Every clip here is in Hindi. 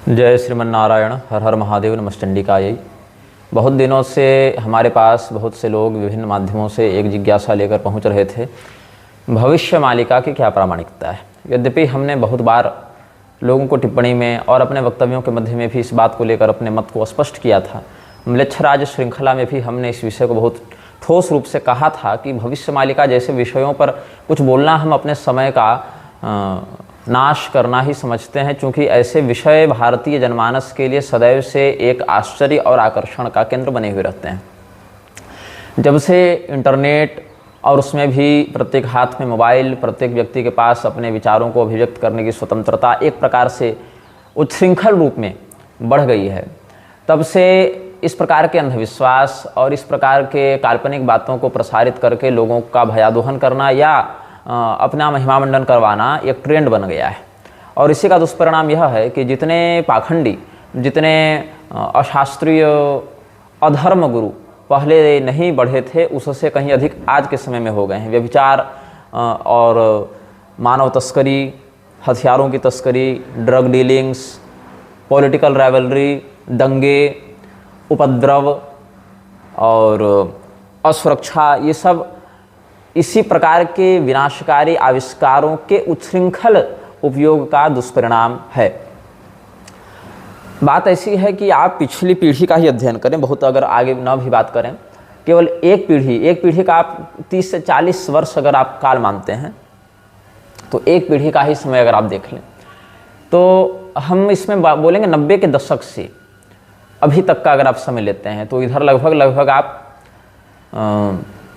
जय श्रीमन नारायण। हर हर महादेव। नमश्चंडिकायै। बहुत दिनों से हमारे पास बहुत से लोग विभिन्न माध्यमों से एक जिज्ञासा लेकर पहुंच रहे थे, भविष्य मालिका की क्या प्रामाणिकता है। यद्यपि हमने बहुत बार लोगों को टिप्पणी में और अपने वक्तव्यों के मध्य में भी इस बात को लेकर अपने मत को स्पष्ट किया था। म्लेच्छराज श्रृंखला में भी हमने इस विषय को बहुत ठोस रूप से कहा था कि भविष्य मालिका जैसे विषयों पर कुछ बोलना हम अपने समय का नाश करना ही समझते हैं, क्योंकि ऐसे विषय भारतीय जनमानस के लिए सदैव से एक आश्चर्य और आकर्षण का केंद्र बने हुए रहते हैं। जब से इंटरनेट और उसमें भी प्रत्येक हाथ में मोबाइल, प्रत्येक व्यक्ति के पास अपने विचारों को अभिव्यक्त करने की स्वतंत्रता एक प्रकार से उच्छृंखल रूप में बढ़ गई है, तब से इस प्रकार के अंधविश्वास और इस प्रकार के काल्पनिक बातों को प्रसारित करके लोगों का भयादोहन करना या अपना महिमामंडन करवाना एक ट्रेंड बन गया है। और इसी का दुष्परिणाम यह है कि जितने पाखंडी, जितने अशास्त्रीय अधर्म गुरु पहले नहीं बढ़े थे, उससे कहीं अधिक आज के समय में हो गए हैं। व्यभिचार और मानव तस्करी, हथियारों की तस्करी, ड्रग डीलिंग्स, पॉलिटिकल राइवलरी, दंगे, उपद्रव और असुरक्षा, ये सब इसी प्रकार के विनाशकारी आविष्कारों के उच्छृंखल उपयोग का दुष्परिणाम है। बात ऐसी है कि आप पिछली पीढ़ी का ही अध्ययन करें, बहुत अगर आगे न भी बात करें, केवल एक पीढ़ी का आप 30 से 40 वर्ष अगर आप काल मानते हैं, तो एक पीढ़ी का ही समय अगर आप देख लें, तो हम इसमें बोलेंगे 90 के दशक से अभी तक का अगर आप समय लेते हैं, तो इधर लगभग आप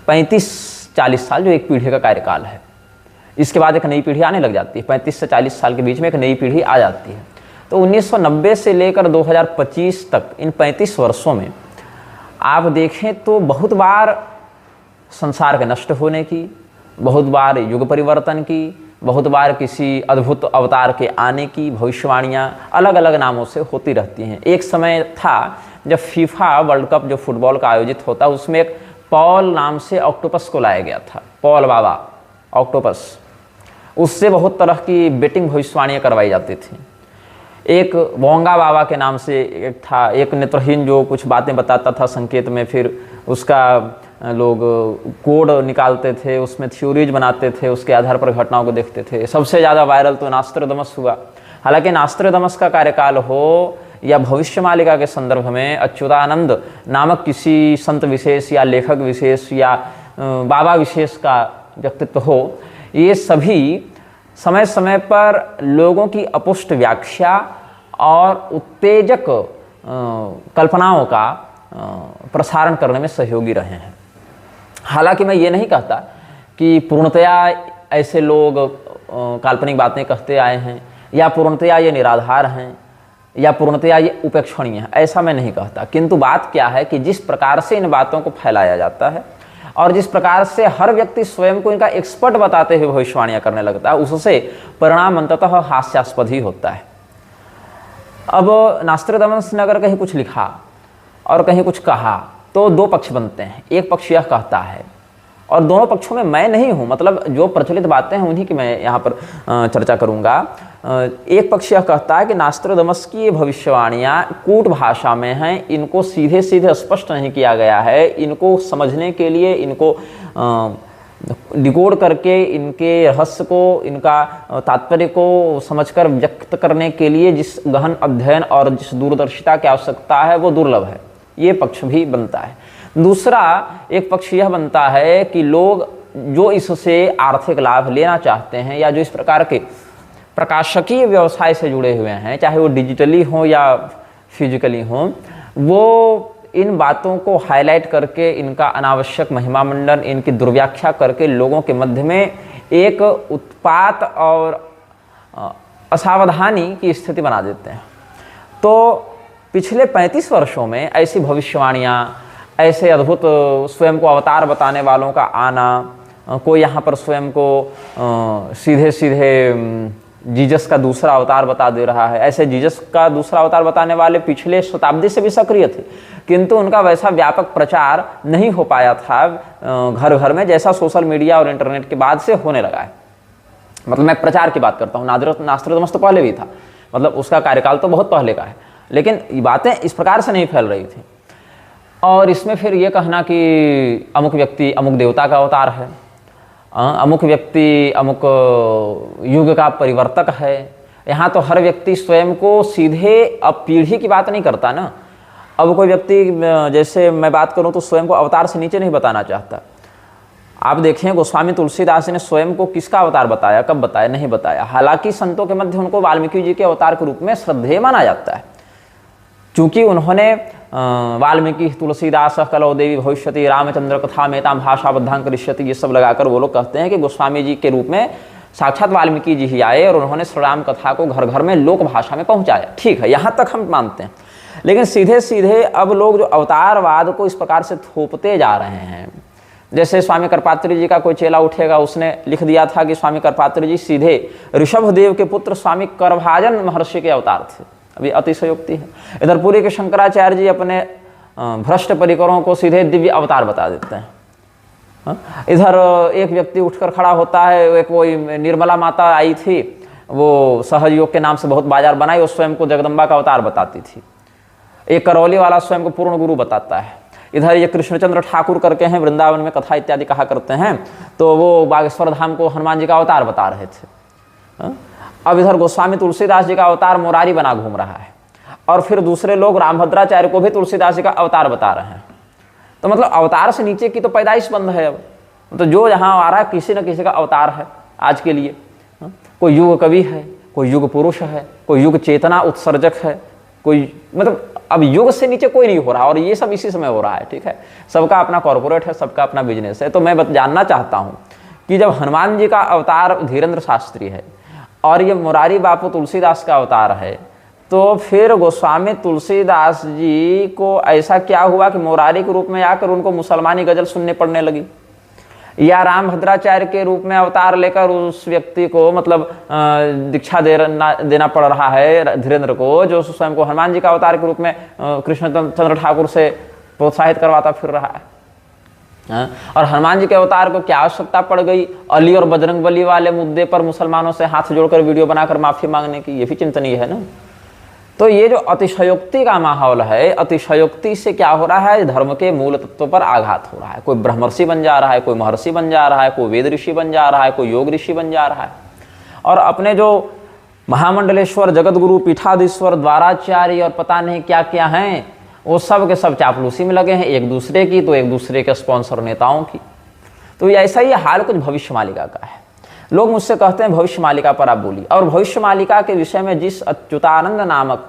35-40 साल, जो एक पीढ़ी का कार्यकाल है। इसके बाद एक नई पीढ़ी आने लग जाती है। 35 से 40 साल के बीच में एक नई पीढ़ी आ जाती है। तो 1990 से लेकर 2025 तक, इन 35 वर्षों में आप देखें तो बहुत बार संसार के नष्ट होने की, बहुत बार युग परिवर्तन की, बहुत बार किसी अद्भुत अवतार के आने की भविष्यवाणियाँ अलग अलग नामों से होती रहती हैं। एक समय था जब फीफा वर्ल्ड कप जो फुटबॉल का आयोजित होता, उसमें एक पॉल नाम से ऑक्टोपस को लाया गया था। पॉल बाबा ऑक्टोपस, उससे बहुत तरह की बेटिंग भविष्यवाणियाँ करवाई जाती थी। एक वोंगा बाबा के नाम से एक था, एक नेत्रहीन जो कुछ बातें बताता था संकेत में, फिर उसका लोग कोड निकालते थे, उसमें थ्योरीज बनाते थे, उसके आधार पर घटनाओं को देखते थे। सबसे ज़्यादा वायरल तो नास्ट्राडामस हुआ। हालांकि नास्ट्राडामस का कार्यकाल हो या भविष्य मालिका के संदर्भ में अच्युतानंद नामक किसी संत विशेष या लेखक विशेष या बाबा विशेष का व्यक्तित्व हो, ये सभी समय समय पर लोगों की अपुष्ट व्याख्या और उत्तेजक कल्पनाओं का प्रसारण करने में सहयोगी रहे हैं। हालांकि मैं ये नहीं कहता कि पूर्णतया ऐसे लोग काल्पनिक बातें कहते आए हैं या पूर्णतया ये निराधार हैं या पूर्णतया ये उपेक्षणीय है, ऐसा मैं नहीं कहता। किंतु बात क्या है कि जिस प्रकार से इन बातों को फैलाया जाता है और जिस प्रकार से हर व्यक्ति स्वयं को इनका एक्सपर्ट बताते हुए भविष्यवाणियाँ करने लगता है, उससे परिणाम अंततः हास्यास्पद ही होता है। अब नास्ट्राडामस ने अगर कहीं कुछ लिखा और कहीं कुछ कहा तो दो पक्ष बनते हैं। एक पक्ष यह कहता है, और दोनों पक्षों में मैं नहीं हूं, मतलब जो प्रचलित बातें हैं उन्हीं की मैं यहाँ पर चर्चा करूँगा। एक पक्ष यह कहता है कि नास्ट्राडामस की ये भविष्यवाणियाँ कूट भाषा में हैं, इनको सीधे सीधे स्पष्ट नहीं किया गया है। इनको समझने के लिए, इनको डिकोड करके, इनके रहस्य को, इनका तात्पर्य को समझकर व्यक्त करने के लिए जिस गहन अध्ययन और जिस दूरदर्शिता की आवश्यकता है, वो दुर्लभ है। ये पक्ष भी बनता है। दूसरा एक पक्ष यह बनता है कि लोग जो इससे आर्थिक लाभ लेना चाहते हैं या जो इस प्रकार के प्रकाशकीय व्यवसाय से जुड़े हुए हैं, चाहे वो डिजिटली हो या फिजिकली हो, वो इन बातों को हाईलाइट करके, इनका अनावश्यक महिमामंडन, इनकी दुर्व्याख्या करके लोगों के मध्य में एक उत्पात और असावधानी की स्थिति बना देते हैं। तो पिछले 35 वर्षों में ऐसी भविष्यवाणियाँ, ऐसे अद्भुत स्वयं को अवतार बताने वालों का आना, कोई यहाँ पर स्वयं को सीधे सीधे जीसस का दूसरा अवतार बता दे रहा है। ऐसे जीसस का दूसरा अवतार बताने वाले पिछले शताब्दी से भी सक्रिय थे, किंतु उनका वैसा व्यापक प्रचार नहीं हो पाया था घर घर में, जैसा सोशल मीडिया और इंटरनेट के बाद से होने लगा है। मतलब मैं प्रचार की बात करता हूँ, नास्ट्राडामस तो पहले भी था, मतलब उसका कार्यकाल तो बहुत पहले का है, लेकिन ये बातें इस प्रकार से नहीं फैल रही थी। और इसमें फिर ये कहना कि अमुक व्यक्ति अमुक देवता का अवतार है, अमुक व्यक्ति अमुक युग का परिवर्तक है। यहाँ तो हर व्यक्ति स्वयं को सीधे अब पीढ़ी की बात नहीं करता ना। अब कोई व्यक्ति, जैसे मैं बात करूँ तो स्वयं को अवतार से नीचे नहीं बताना चाहता। आप देखें गोस्वामी तुलसीदास ने स्वयं को किसका अवतार बताया, कब बताया, नहीं बताया। हालांकि संतों के मध्य उनको वाल्मीकि जी के अवतार के रूप में श्रद्धेय माना जाता है, चूँकि उन्होंने वाल्मीकि तुलसीदास कलौ देवी भविष्यति रामचंद्र कथा मेताम भाषाबद्धां करिष्यति ये सब लगाकर वो लोग कहते हैं कि गोस्वामी जी के रूप में साक्षात वाल्मीकि जी ही आए और उन्होंने श्री राम कथा को घर घर में लोक भाषा में पहुंचाया। ठीक है, यहाँ तक हम मानते हैं। लेकिन सीधे सीधे अब लोग जो अवतारवाद को इस प्रकार से थोपते जा रहे हैं, जैसे स्वामी करपात्री जी का कोई चेला उठेगा, उसने लिख दिया था कि स्वामी करपात्री जी सीधे ऋषभदेव के पुत्र स्वामी करभाजन महर्षि के अवतार थे। अभी अतिशयोक्ति है। इधर पूरी के शंकराचार्य जी अपने भ्रष्ट परिकरों को सीधे दिव्य अवतार बता देते हैं। इधर एक व्यक्ति उठकर खड़ा होता है, एक वो निर्मला माता आई थी, वो सहयोग के नाम से बहुत बाजार बनाई, वो स्वयं को जगदम्बा का अवतार बताती थी। एक करौली वाला स्वयं को पूर्ण गुरु बताता है। इधर ये कृष्णचंद्र ठाकुर करके हैं, वृंदावन में कथा इत्यादि कहा करते हैं, तो वो बागेश्वर धाम को हनुमान जी का अवतार बता रहे थे। अब इधर गोस्वामी तुलसीदास जी का अवतार मुरारी बना घूम रहा है, और फिर दूसरे लोग रामभद्राचार्य को भी तुलसीदास जी का अवतार बता रहे हैं। तो मतलब अवतार से नीचे की तो पैदाइश बंद है। अब तो जो जहाँ आ रहा है किसी न किसी का अवतार है आज के लिए। कोई युग कवि है, कोई युग पुरुष है, कोई युग चेतना उत्सर्जक है, कोई मतलब अब युग से नीचे कोई नहीं हो रहा, और ये सब इसी समय हो रहा है। ठीक है, सबका अपना कॉर्पोरेट है, सबका अपना बिजनेस है। तो मैं जानना चाहता हूँ कि जब हनुमान जी का अवतार धीरेन्द्र शास्त्री है और ये मुरारी बापू तुलसीदास का अवतार है, तो फिर गोस्वामी तुलसीदास जी को ऐसा क्या हुआ कि मुरारी के रूप में आकर उनको मुसलमानी गजल सुनने पड़ने लगी, या रामभद्राचार्य के रूप में अवतार लेकर उस व्यक्ति को मतलब दीक्षा देना पड़ रहा है धीरेन्द्र को, जो स्वयं को हनुमान जी का अवतार के रूप में कृष्णचंद्र ठाकुर से प्रोत्साहित करवाता फिर रहा है। और हनुमान जी के अवतार को क्या आवश्यकता पड़ गई अली और बजरंगबली वाले मुद्दे पर मुसलमानों से हाथ जोड़कर वीडियो बनाकर माफी मांगने की? ये भी चिंतनीय है ना। तो ये जो अतिशयोक्ति का माहौल है, अतिशयोक्ति से क्या हो रहा है, धर्म के मूल तत्वों पर आघात हो रहा है। कोई ब्रह्मर्षि बन जा रहा है, कोई महर्षि बन जा रहा है, कोई वेद ऋषि बन जा रहा है, कोई योग ऋषि बन जा रहा है, और अपने जो महामंडलेश्वर जगतगुरु पीठाधीश्वर द्वाराचार्य और पता नहीं क्या क्या हैं, वो सब के सब चापलूसी में लगे हैं, एक दूसरे की तो एक दूसरे के स्पॉन्सर नेताओं की। तो ऐसा ही हाल कुछ भविष्य मालिका का है। लोग मुझसे कहते हैं भविष्य मालिका पर आप बोलिए, और भविष्य मालिका के विषय में जिस अच्युतानंद नामक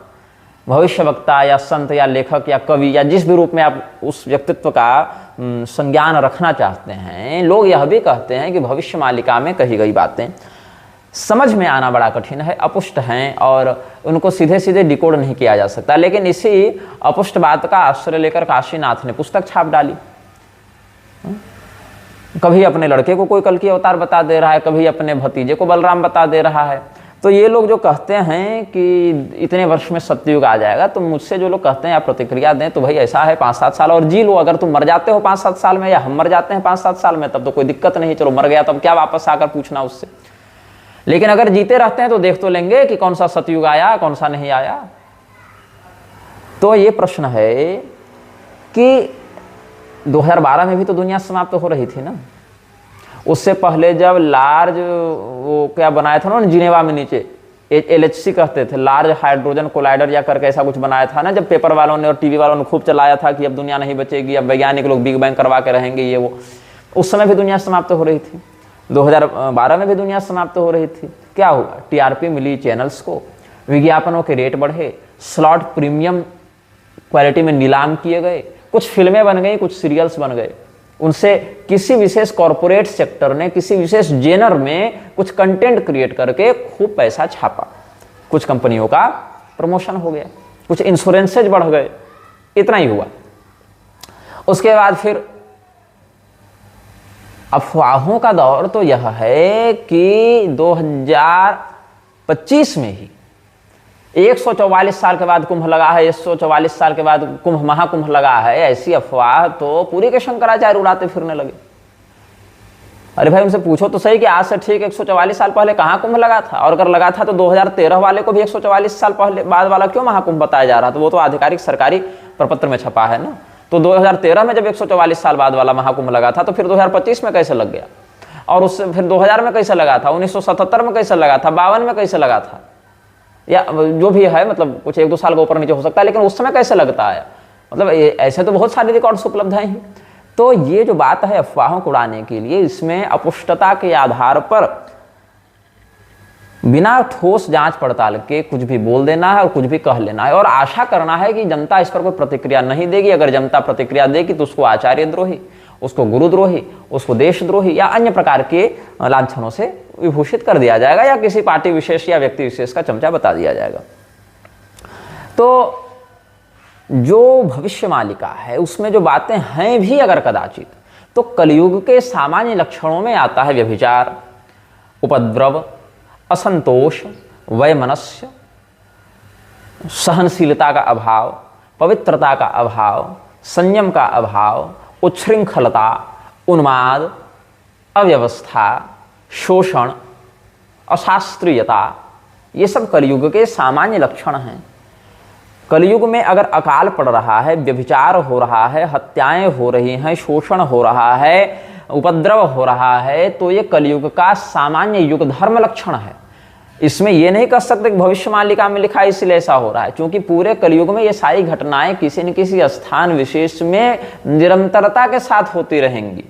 भविष्य वक्ता या संत या लेखक या कवि या जिस भी रूप में आप उस व्यक्तित्व का संज्ञान रखना चाहते हैं, लोग यह भी कहते हैं कि भविष्य मालिका में कही गई बातें समझ में आना बड़ा कठिन है, अपुष्ट हैं, और उनको सीधे सीधे डिकोड नहीं किया जा सकता। लेकिन इसी अपुष्ट बात का आश्रय लेकर काशीनाथ ने पुस्तक छाप डाली। कभी अपने लड़के को कोई कल्कि अवतार बता दे रहा है, कभी अपने भतीजे को बलराम बता दे रहा है। तो ये लोग जो कहते हैं कि इतने वर्ष में सतयुग आ जाएगा, तो मुझसे जो लोग कहते हैं आप प्रतिक्रिया दें, तो भाई ऐसा है 5-7 साल और जी लो। अगर तुम मर जाते हो 5-7 साल में, या हम मर जाते हैं 5-7 साल में, तब तो कोई दिक्कत नहीं, चलो मर गया तब क्या वापस आकर पूछना उससे। लेकिन अगर जीते रहते हैं तो देख तो लेंगे कि कौन सा सतयुग आया, कौन सा नहीं आया। तो ये प्रश्न है कि 2012 में भी तो दुनिया समाप्त हो रही थी ना। उससे पहले जब लार्ज वो क्या बनाया था ना जिनेवा में नीचे, LHC कहते थे, लार्ज हाइड्रोजन कोलाइडर या करके ऐसा कुछ बनाया था ना, जब पेपर वालों ने और टीवी वालों ने खूब चलाया था कि अब दुनिया नहीं बचेगी, अब वैज्ञानिक लोग बिग बैंग करवा के रहेंगे ये वो। उस समय भी दुनिया समाप्त हो रही थी, 2012 में भी दुनिया समाप्त हो रही थी। क्या हुआ? TRP मिली चैनल्स को, विज्ञापनों के रेट बढ़े, स्लॉट प्रीमियम क्वालिटी में नीलाम किए गए, कुछ फिल्में बन गई, कुछ सीरियल्स बन गए। उनसे किसी विशेष कॉरपोरेट सेक्टर ने किसी विशेष जेनर में कुछ कंटेंट क्रिएट करके खूब पैसा छापा, कुछ कंपनियों का प्रमोशन हो गया, कुछ इंश्योरेंसेज बढ़ गए, इतना ही हुआ। उसके बाद फिर अफवाहों का दौर तो यह है कि 2025 में ही 144 साल के बाद कुंभ लगा है, 144 साल के बाद कुंभ महाकुंभ लगा है, ऐसी अफवाह तो पूरी के शंकराचार्य उड़ाते फिरने लगे। अरे भाई उनसे पूछो तो सही कि आज से ठीक 144 साल पहले कहाँ कुंभ लगा था, और अगर लगा था तो 2013 वाले को भी 144 साल पहले बाद वाला क्यों महाकुंभ बताया जा रहा था? वो तो आधिकारिक सरकारी प्रपत्र में छपा है ना। तो 2013 में जब 144 साल बाद वाला महाकुंभ लगा था तो फिर 2025 में कैसे लग गया? और उससे फिर 2000 में कैसे लगा था, 1977 में कैसे लगा था, 52 में कैसे लगा था, या जो भी है, मतलब कुछ 1-2 साल का ऊपर नीचे हो सकता है, लेकिन उस समय कैसे लगता है? मतलब ऐसे तो बहुत सारे रिकॉर्ड्स उपलब्ध हैं ही। तो ये जो बात है अफवाहों को उड़ाने के लिए, इसमें अपुष्टता के आधार पर बिना ठोस जांच पड़ताल के कुछ भी बोल देना है और कुछ भी कह लेना है, और आशा करना है कि जनता इस पर कोई प्रतिक्रिया नहीं देगी। अगर जनता प्रतिक्रिया देगी तो उसको आचार्य द्रोही, उसको गुरुद्रोही, उसको देशद्रोही या अन्य प्रकार के लांछनों से विभूषित कर दिया जाएगा, या किसी पार्टी विशेष या व्यक्ति विशेष का चमचा बता दिया जाएगा। तो जो भविष्य मालिका है उसमें जो बातें हैं भी अगर कदाचित, तो कलयुग के सामान्य लक्षणों में आता है व्यभिचार, उपद्रव, असंतोष, वैमनस्य, सहनशीलता का अभाव, पवित्रता का अभाव, संयम का अभाव, उच्छृंखलता, उन्माद, अव्यवस्था, शोषण, अशास्त्रीयता, ये सब कलयुग के सामान्य लक्षण हैं। कलयुग में अगर अकाल पड़ रहा है, व्यभिचार हो रहा है, हत्याएं हो रही हैं, शोषण हो रहा है, उपद्रव हो रहा है, तो ये कलयुग का सामान्य युग धर्म लक्षण है। इसमें यह नहीं कह सकते कि भविष्य मालिका में लिखा इसलिए ऐसा हो रहा है, क्योंकि पूरे कलयुग में ये सारी घटनाएं किसी न किसी स्थान विशेष में निरंतरता के साथ होती रहेंगी।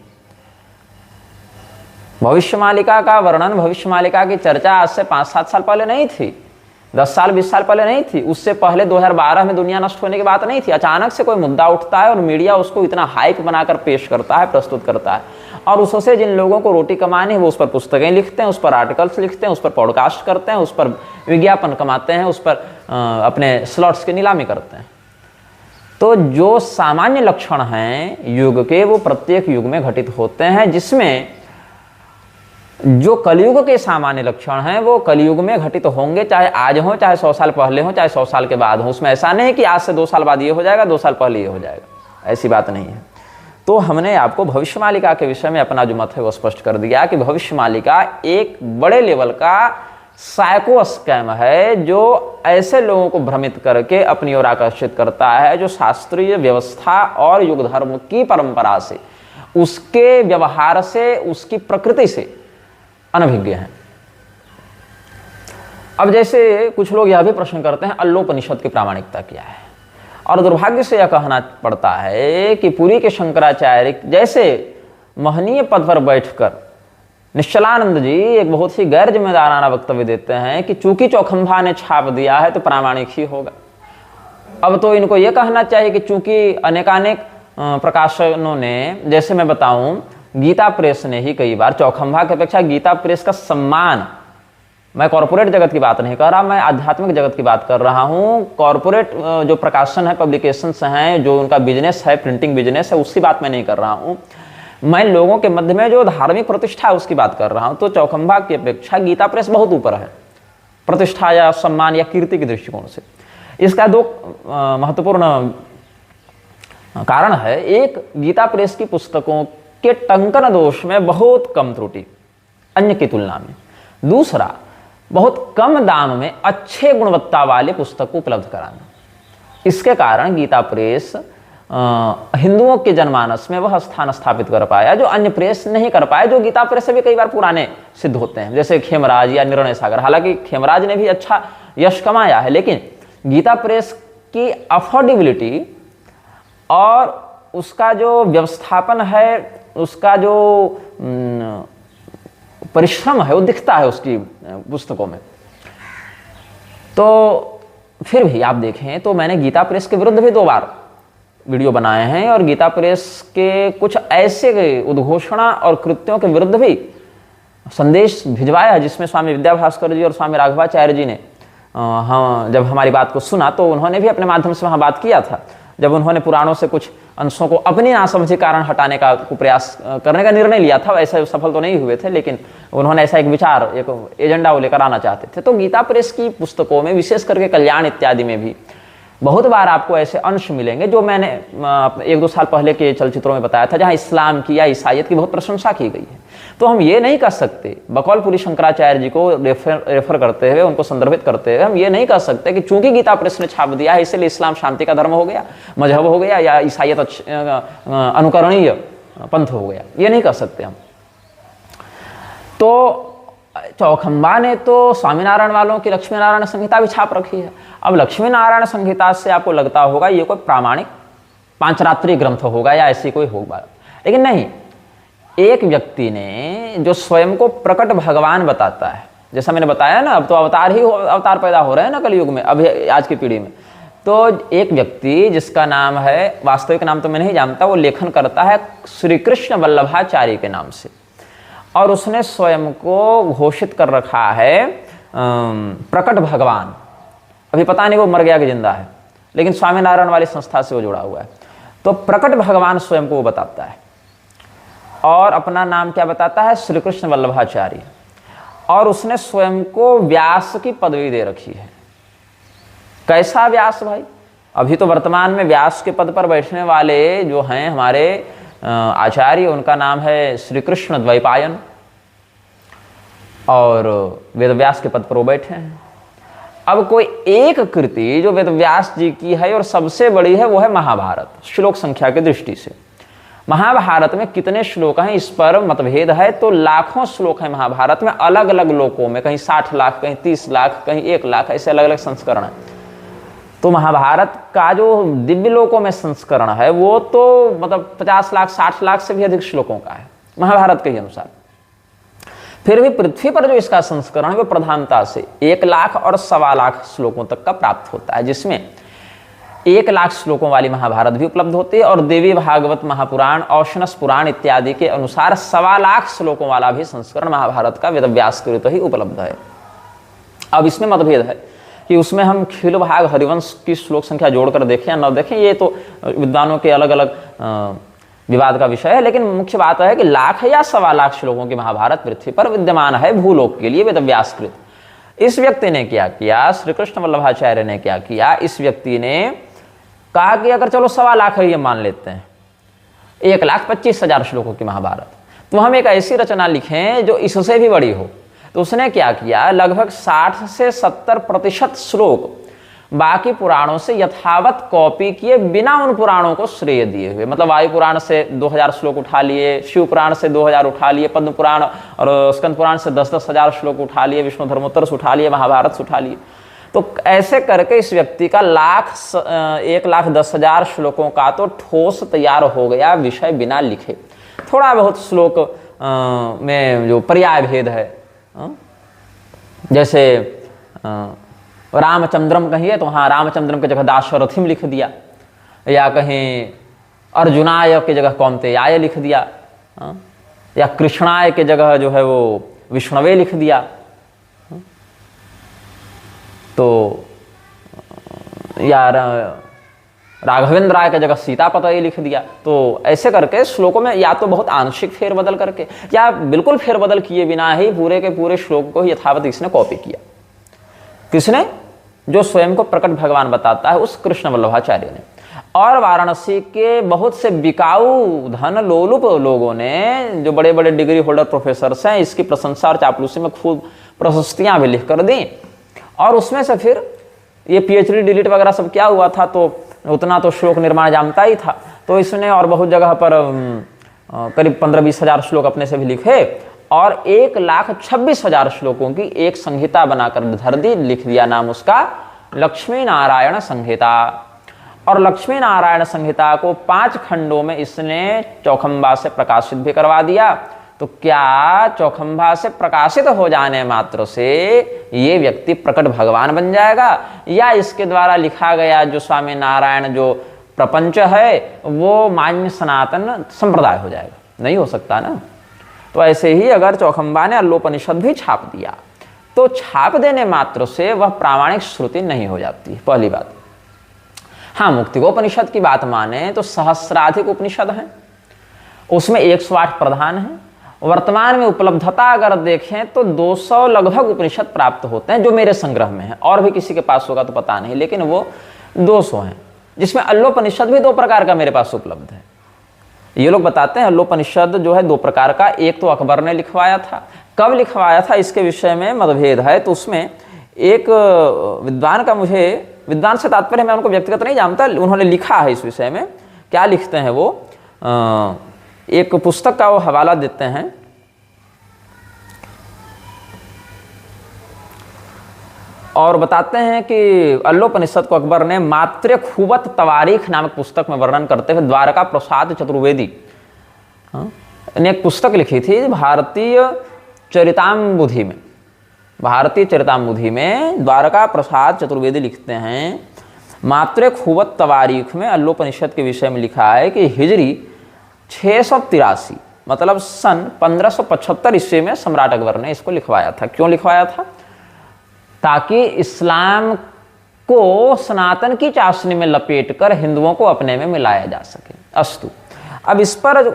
भविष्य मालिका का वर्णन, भविष्य मालिका की चर्चा आज से 5-7 साल पहले नहीं थी, 10 साल 20 साल पहले नहीं थी, उससे पहले 2012 में दुनिया नष्ट होने की बात नहीं थी। अचानक से कोई मुद्दा उठता है और मीडिया उसको इतना हाइप बनाकर पेश करता है, प्रस्तुत करता है, और उससे जिन लोगों को रोटी कमानी है वो उस पर पुस्तकें लिखते हैं, उस पर आर्टिकल्स लिखते हैं, उस पर पॉडकास्ट करते हैं, उस पर विज्ञापन कमाते हैं, उस पर अपने स्लॉट्स की नीलामी करते हैं। तो जो सामान्य लक्षण हैं युग के, वो प्रत्येक युग में घटित होते हैं, जिसमें जो कलयुग के सामान्य लक्षण हैं वो कलयुग में घटित होंगे, चाहे आज हो, चाहे 100 साल पहले हो, चाहे 100 साल के बाद हो। उसमें ऐसा नहीं है कि आज से 2 साल बाद ये हो जाएगा, 2 साल पहले ये हो जाएगा, ऐसी बात नहीं है। तो हमने आपको भविष्य मालिका के विषय में अपना जो मत है वो स्पष्ट कर दिया कि भविष्य मालिका एक बड़े लेवल का साइको स्कैम है, जो ऐसे लोगों को भ्रमित करके अपनी ओर आकर्षित करता है जो शास्त्रीय व्यवस्था और युग धर्म की परंपरा से, उसके व्यवहार से, उसकी प्रकृति से अनभिज्ञ हैं। अब जैसे कुछ लोग यह भी प्रश्न करते हैं अल्लोपनिषद की प्रामाणिकता क्या है, और दुर्भाग्य से यह कहना पड़ता है कि पुरी के शंकराचार्य जैसे महनीय पद पर बैठकर निश्चलानंद जी एक बहुत ही गैर जिम्मेदाराना वक्तव्य देते हैं कि चूंकि चौखंभा ने छाप दिया है तो प्रामाणिक ही होगा। अब तो इनको यह कहना चाहिए कि चूंकि अनेकानेक प्रकाशनों ने, जैसे मैं बताऊं, गीता प्रेस ने ही कई बार चौखंभा की अपेक्षा गीता प्रेस का सम्मान, मैं कॉर्पोरेट जगत की बात नहीं कर रहा, मैं आध्यात्मिक जगत की बात कर रहा हूँ। कॉर्पोरेट जो प्रकाशन है, पब्लिकेशंस हैं, जो उनका बिजनेस है, प्रिंटिंग बिजनेस है, उसकी बात मैं नहीं कर रहा हूँ। मैं लोगों के मध्य में जो धार्मिक प्रतिष्ठा है उसकी बात कर रहा हूँ। तो चौखंभा की अपेक्षा गीता प्रेस बहुत ऊपर है प्रतिष्ठा या सम्मान या कीर्ति के दृष्टिकोण से। इसका 2 महत्वपूर्ण कारण है। एक, गीता प्रेस की पुस्तकों के टंकन दोष में बहुत कम त्रुटि अन्य की तुलना में। दूसरा, बहुत कम दाम में अच्छे गुणवत्ता वाले पुस्तक उपलब्ध कराना। इसके कारण गीता प्रेस हिंदुओं के जनमानस में वह स्थान स्थापित कर पाया जो अन्य प्रेस नहीं कर पाया, जो गीता प्रेस से भी कई बार पुराने सिद्ध होते हैं, जैसे खेमराज या निर्णय सागर। हालांकि खेमराज ने भी अच्छा यश कमाया है, लेकिन गीता प्रेस की अफोर्डेबिलिटी और उसका जो व्यवस्थापन है, उसका जो परिश्रम है, वो दिखता है उसकी पुस्तकों में। तो फिर भी आप देखें तो मैंने गीता प्रेस के विरुद्ध भी 2 बार वीडियो बनाए हैं, और गीता प्रेस के कुछ ऐसे उद्घोषणा और कृत्यों के विरुद्ध भी संदेश भिजवाया, जिसमें स्वामी विद्याभास्कर जी और स्वामी राघवाचार्य जी ने जब हमारी बात को सुना तो उन्होंने भी अपने माध्यम से वहाँ बात किया था। जब उन्होंने पुराणों से कुछ अंशों को अपने नासमझी कारण हटाने का प्रयास करने का निर्णय लिया था, वैसे सफल तो नहीं हुए थे, लेकिन उन्होंने ऐसा एक विचार, एक एजेंडा वो लेकर आना चाहते थे। तो गीता प्रेस की पुस्तकों में, विशेष करके कल्याण इत्यादि में भी बहुत बार आपको ऐसे अंश मिलेंगे जो मैंने 1-2 साल पहले के चलचित्रों में बताया था, जहाँ इस्लाम की या ईसाइयत की बहुत प्रशंसा की गई है। तो हम ये नहीं कह सकते, बकौल पुरी शंकराचार्य जी को रेफर करते हुए, उनको संदर्भित करते हुए हम ये नहीं कह सकते कि चूंकि गीता प्रेस ने छाप दिया है इसलिए इस्लाम शांति का धर्म हो गया, मजहब हो गया, या ईसाइयत अनुकरणीय पंथ हो गया, ये नहीं कह सकते हम। तो चौखंबा ने तो स्वामीनारायण वालों की लक्ष्मी नारायण संहिता भी छाप रखी है। अब लक्ष्मी नारायण संहिता से आपको लगता होगा ये कोई प्रामाणिक पांचरात्रि ग्रंथ होगा या ऐसी कोई होगा, लेकिन नहीं, एक व्यक्ति ने जो स्वयं को प्रकट भगवान बताता है, जैसा मैंने बताया ना, अब तो अवतार पैदा हो रहे हैं ना कलयुग में, अभी आज की पीढ़ी में। तो एक व्यक्ति जिसका नाम है, वास्तविक नाम तो मैं नहीं जानता, वो लेखन करता है श्री कृष्ण वल्लभाचार्य के नाम से, और उसने स्वयं को घोषित कर रखा है प्रकट भगवान। अभी पता नहीं वो मर गया कि जिंदा है, लेकिन स्वामीनारायण वाली संस्था से वो जुड़ा हुआ है। तो प्रकट भगवान स्वयं को वो बताता है, और अपना नाम क्या बताता है, श्री कृष्ण वल्लभाचार्य, और उसने स्वयं को व्यास की पदवी दे रखी है। कैसा व्यास भाई? अभी तो वर्तमान में व्यास के पद पर बैठने वाले जो हैं हमारे आचार्य, उनका नाम है श्री कृष्ण द्वैपायन, और वेदव्यास के पद पर वो बैठे हैं। अब कोई एक कृति जो वेदव्यास जी की है और सबसे बड़ी है वो है महाभारत, श्लोक संख्या की दृष्टि से। महाभारत में कितने श्लोक हैं इस पर मतभेद है, तो लाखों श्लोक हैं महाभारत में, अलग अलग लोकों में, कहीं 60 लाख, कहीं 30 लाख, कहीं 1 लाख, ऐसे अलग अलग संस्करण हैं। तो महाभारत का जो दिव्य लोकों में संस्करण है वो तो मतलब 50 लाख 60 लाख से भी अधिक श्लोकों का है महाभारत के अनुसार। फिर भी पृथ्वी पर जो इसका संस्करण है वो प्रधानता से 1 लाख और 1.25 लाख श्लोकों तक का प्राप्त होता है, जिसमें 1 लाख श्लोकों वाली महाभारत भी उपलब्ध होती है, और देवी भागवत महापुराण, औशनस पुराण इत्यादि के अनुसार 1.25 लाख श्लोकों वाला भी संस्करण महाभारत का वेदव्यास कृत ही उपलब्ध है। अब इसमें मतभेद है कि उसमें हम खिल भाग हरिवंश की श्लोक संख्या जोड़कर देखें या न देखें, ये तो विद्वानों के अलग अलग विवाद का विषय है, लेकिन मुख्य बात है कि लाख या 1.25 लाख श्लोकों की महाभारत पृथ्वी पर विद्यमान है भूलोक के लिए वेदव्यासकृत। इस व्यक्ति ने क्या किया, श्री कृष्ण वल्लभाचार्य ने क्या किया, इस व्यक्ति ने कहा कि अगर चलो 1.25 लाख है, ये मान लेते हैं 1,25,000 श्लोकों की महाभारत, तो हम एक ऐसी रचना लिखें जो इससे भी बड़ी हो। तो उसने क्या किया, लगभग 60 से 70% श्लोक बाकी पुराणों से यथावत कॉपी किए, बिना उन पुराणों को श्रेय दिए हुए। मतलब वायु पुराण से 2000 श्लोक उठा लिए, शिव पुराण से 2000 उठा लिए, पद्म पुराण और स्कंद पुराण से 10-10 हजार श्लोक उठा लिए, विष्णु धर्मोत्तर से उठा लिए, महाभारत से उठा लिए। तो ऐसे करके इस व्यक्ति का 1,10,000 श्लोकों का तो ठोस तैयार हो गया विषय बिना लिखे। थोड़ा बहुत श्लोक में जो पर्याय भेद है, जैसे रामचंद्रम कहिए तो हाँ रामचंद्रम की जगह दाशरथिम लिख दिया, या कहीं अर्जुनाय की जगह कौन्तेयाय लिख दिया, या कृष्णाय की जगह जो है वो विष्णवे लिख दिया। तो यार राघवेंद्र राय की जगह सीतापति लिख दिया। तो ऐसे करके श्लोकों में या तो बहुत आंशिक फेरबदल करके या बिल्कुल फेरबदल किए बिना ही पूरे के पूरे श्लोक को यथावत इसने कॉपी किया। किसने? जो स्वयं को प्रकट भगवान बताता है उस कृष्ण वल्लभाचार्य ने। और वाराणसी के बहुत से बिकाऊ धन लोलुप लोगों ने, जो बड़े बड़े डिग्री होल्डर प्रोफेसर्स हैं, इसकी प्रशंसा और चापलूसी में खूब प्रशस्तियां भी लिख कर दी। और उसमें से फिर ये PhD डिलीट वगैरह सब क्या हुआ था, तो उतना तो श्लोक निर्माण जानता ही था, तो इसने और बहुत जगह पर करीब 15-20 हजार श्लोक अपने से भी लिखे, और 1,26,000 श्लोकों की एक संहिता बनाकर धर दी, लिख दिया नाम उसका लक्ष्मी नारायण संहिता। और लक्ष्मी नारायण संहिता को 5 खंडों में इसने चौखंबा से प्रकाशित भी करवा दिया। तो क्या चौखंबा से प्रकाशित हो जाने मात्र से ये व्यक्ति प्रकट भगवान बन जाएगा, या इसके द्वारा लिखा गया जो स्वामी नारायण जो प्रपंच है वो मान्य सनातन संप्रदाय हो जाएगा? नहीं हो सकता ना। तो ऐसे ही अगर चौखंबा ने अल्लोपनिषद भी छाप दिया तो छाप देने मात्र से वह प्रामाणिक श्रुति नहीं हो जाती, पहली बात। हाँ, मुक्तिकोपनिषद की बात माने तो सहस्राधिक उपनिषद हैं, उसमें 108 प्रधान हैं। वर्तमान में उपलब्धता अगर देखें तो 200 लगभग उपनिषद प्राप्त होते हैं जो मेरे संग्रह में है, और भी किसी के पास होगा तो पता नहीं, लेकिन वो 200 हैं, जिसमें अल्लोपनिषद भी 2 प्रकार का मेरे पास उपलब्ध है। ये लोग बताते हैं अल्लोपनिषद जो है दो प्रकार का, एक तो अकबर ने लिखवाया था, कब लिखवाया था इसके विषय में मतभेद है। तो उसमें एक विद्वान का, मुझे विद्वान से तात्पर्य मैं उनको व्यक्तिगत नहीं जानता, उन्होंने लिखा है इस विषय में, क्या लिखते हैं वो, एक पुस्तक का वो हवाला देते हैं। और बताते हैं कि अल्लोपनिषद को अकबर ने मात्र खूबत तवारीख नामक पुस्तक में वर्णन करते हुए द्वारका प्रसाद चतुर्वेदी ने एक पुस्तक लिखी थी भारतीय चरिताम्बुधि में। भारतीय चरिताम्बुधि में द्वारका प्रसाद चतुर्वेदी लिखते हैं, मात्र खूबत तवारीख में अल्लोपनिषद के विषय में लिखा है कि हिजरी 683 मतलब सन 1575 ईस्वी में सम्राट अकबर ने इसको लिखवाया था। क्यों लिखवाया था? ताकि इस्लाम को सनातन की चाशनी में लपेटकर हिंदुओं को अपने में मिलाया जा सके। अस्तु, अब इस पर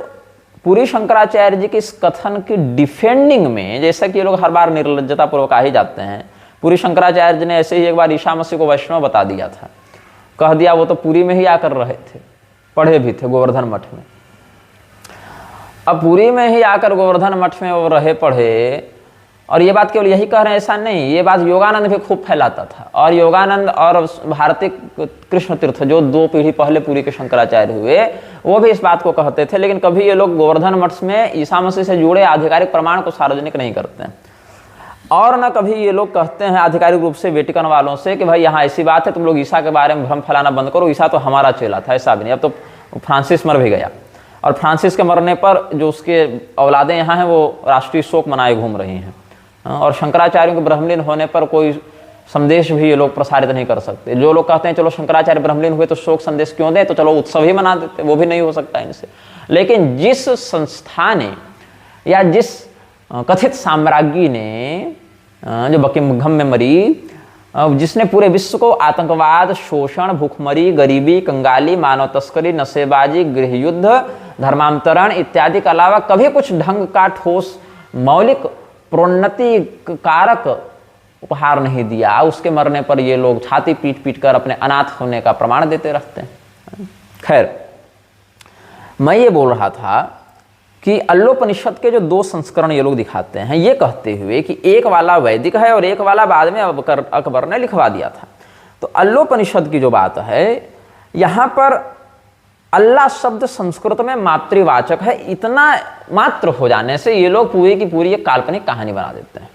पूरी शंकराचार्य जी के इस कथन की डिफेंडिंग में, जैसा कि ये लोग हर बार निर्लज्जता पूर्वक आ ही जाते हैं, पूरी शंकराचार्य जी ने ऐसे ही एक बार ईसा मसीह को वैष्णव बता दिया था, कह दिया वो तो पुरी में ही आकर रहे थे, पढ़े भी थे गोवर्धन मठ में। अब पुरी में ही आकर गोवर्धन मठ में वो रहे पढ़े, और ये बात केवल यही कह रहे हैं ऐसा नहीं, ये बात योगानंद भी खूब फैलाता था। और योगानंद और भारतीय कृष्ण तीर्थ जो 2 पीढ़ी पहले पुरी के शंकराचार्य हुए, वो भी इस बात को कहते थे, लेकिन कभी ये लोग गोवर्धन मठ में ईसा मसीह से जुड़े आधिकारिक प्रमाण को सार्वजनिक नहीं करते हैं। और न कभी ये लोग कहते हैं आधिकारिक रूप से वेटिकन वालों से कि भाई यहाँ ऐसी बात है, तुम लोग ईसा के बारे में भ्रम फैलाना बंद करो, ईसा तो हमारा चेला था। ऐसा भी नहीं, अब तो फ्रांसिस मर भी गया, और फ्रांसिस के मरने पर जो उसके औलादें यहाँ हैं वो राष्ट्रीय शोक मनाए घूम रही हैं। और शंकराचार्यों के ब्रह्मलीन होने पर कोई संदेश भी ये लोग प्रसारित नहीं कर सकते। जो लोग कहते हैं चलो शंकराचार्य ब्रह्मलीन हुए तो शोक संदेश क्यों दें, तो चलो उत्सव ही मना देते, वो भी नहीं हो सकता इनसे। लेकिन जिस संस्था ने या जिस कथित साम्राज्ञी ने, जो बकिंघम में मरी, जिसने पूरे विश्व को आतंकवाद, शोषण, भूखमरी, गरीबी, कंगाली, मानव तस्करी, नशेबाजी, गृहयुद्ध, धर्मांतरण इत्यादि के अलावा कभी कुछ ढंग का ठोस मौलिक प्रोन्नति कारक उपहार नहीं दिया, उसके मरने पर ये लोग छाती पीट पीट कर अपने अनाथ होने का प्रमाण देते रहते हैं। खैर, मैं ये बोल रहा था कि अल्लोपनिषद के जो 2 संस्करण ये लोग दिखाते हैं, ये कहते हुए कि एक वाला वैदिक है और एक वाला बाद में अकबर ने लिखवा दिया था। तो अल्लोपनिषद की जो बात है, यहाँ पर अल्लाह शब्द संस्कृत में मातृवाचक है, इतना मात्र हो जाने से ये लोग पूरी की पूरी एक काल्पनिक कहानी बना देते हैं।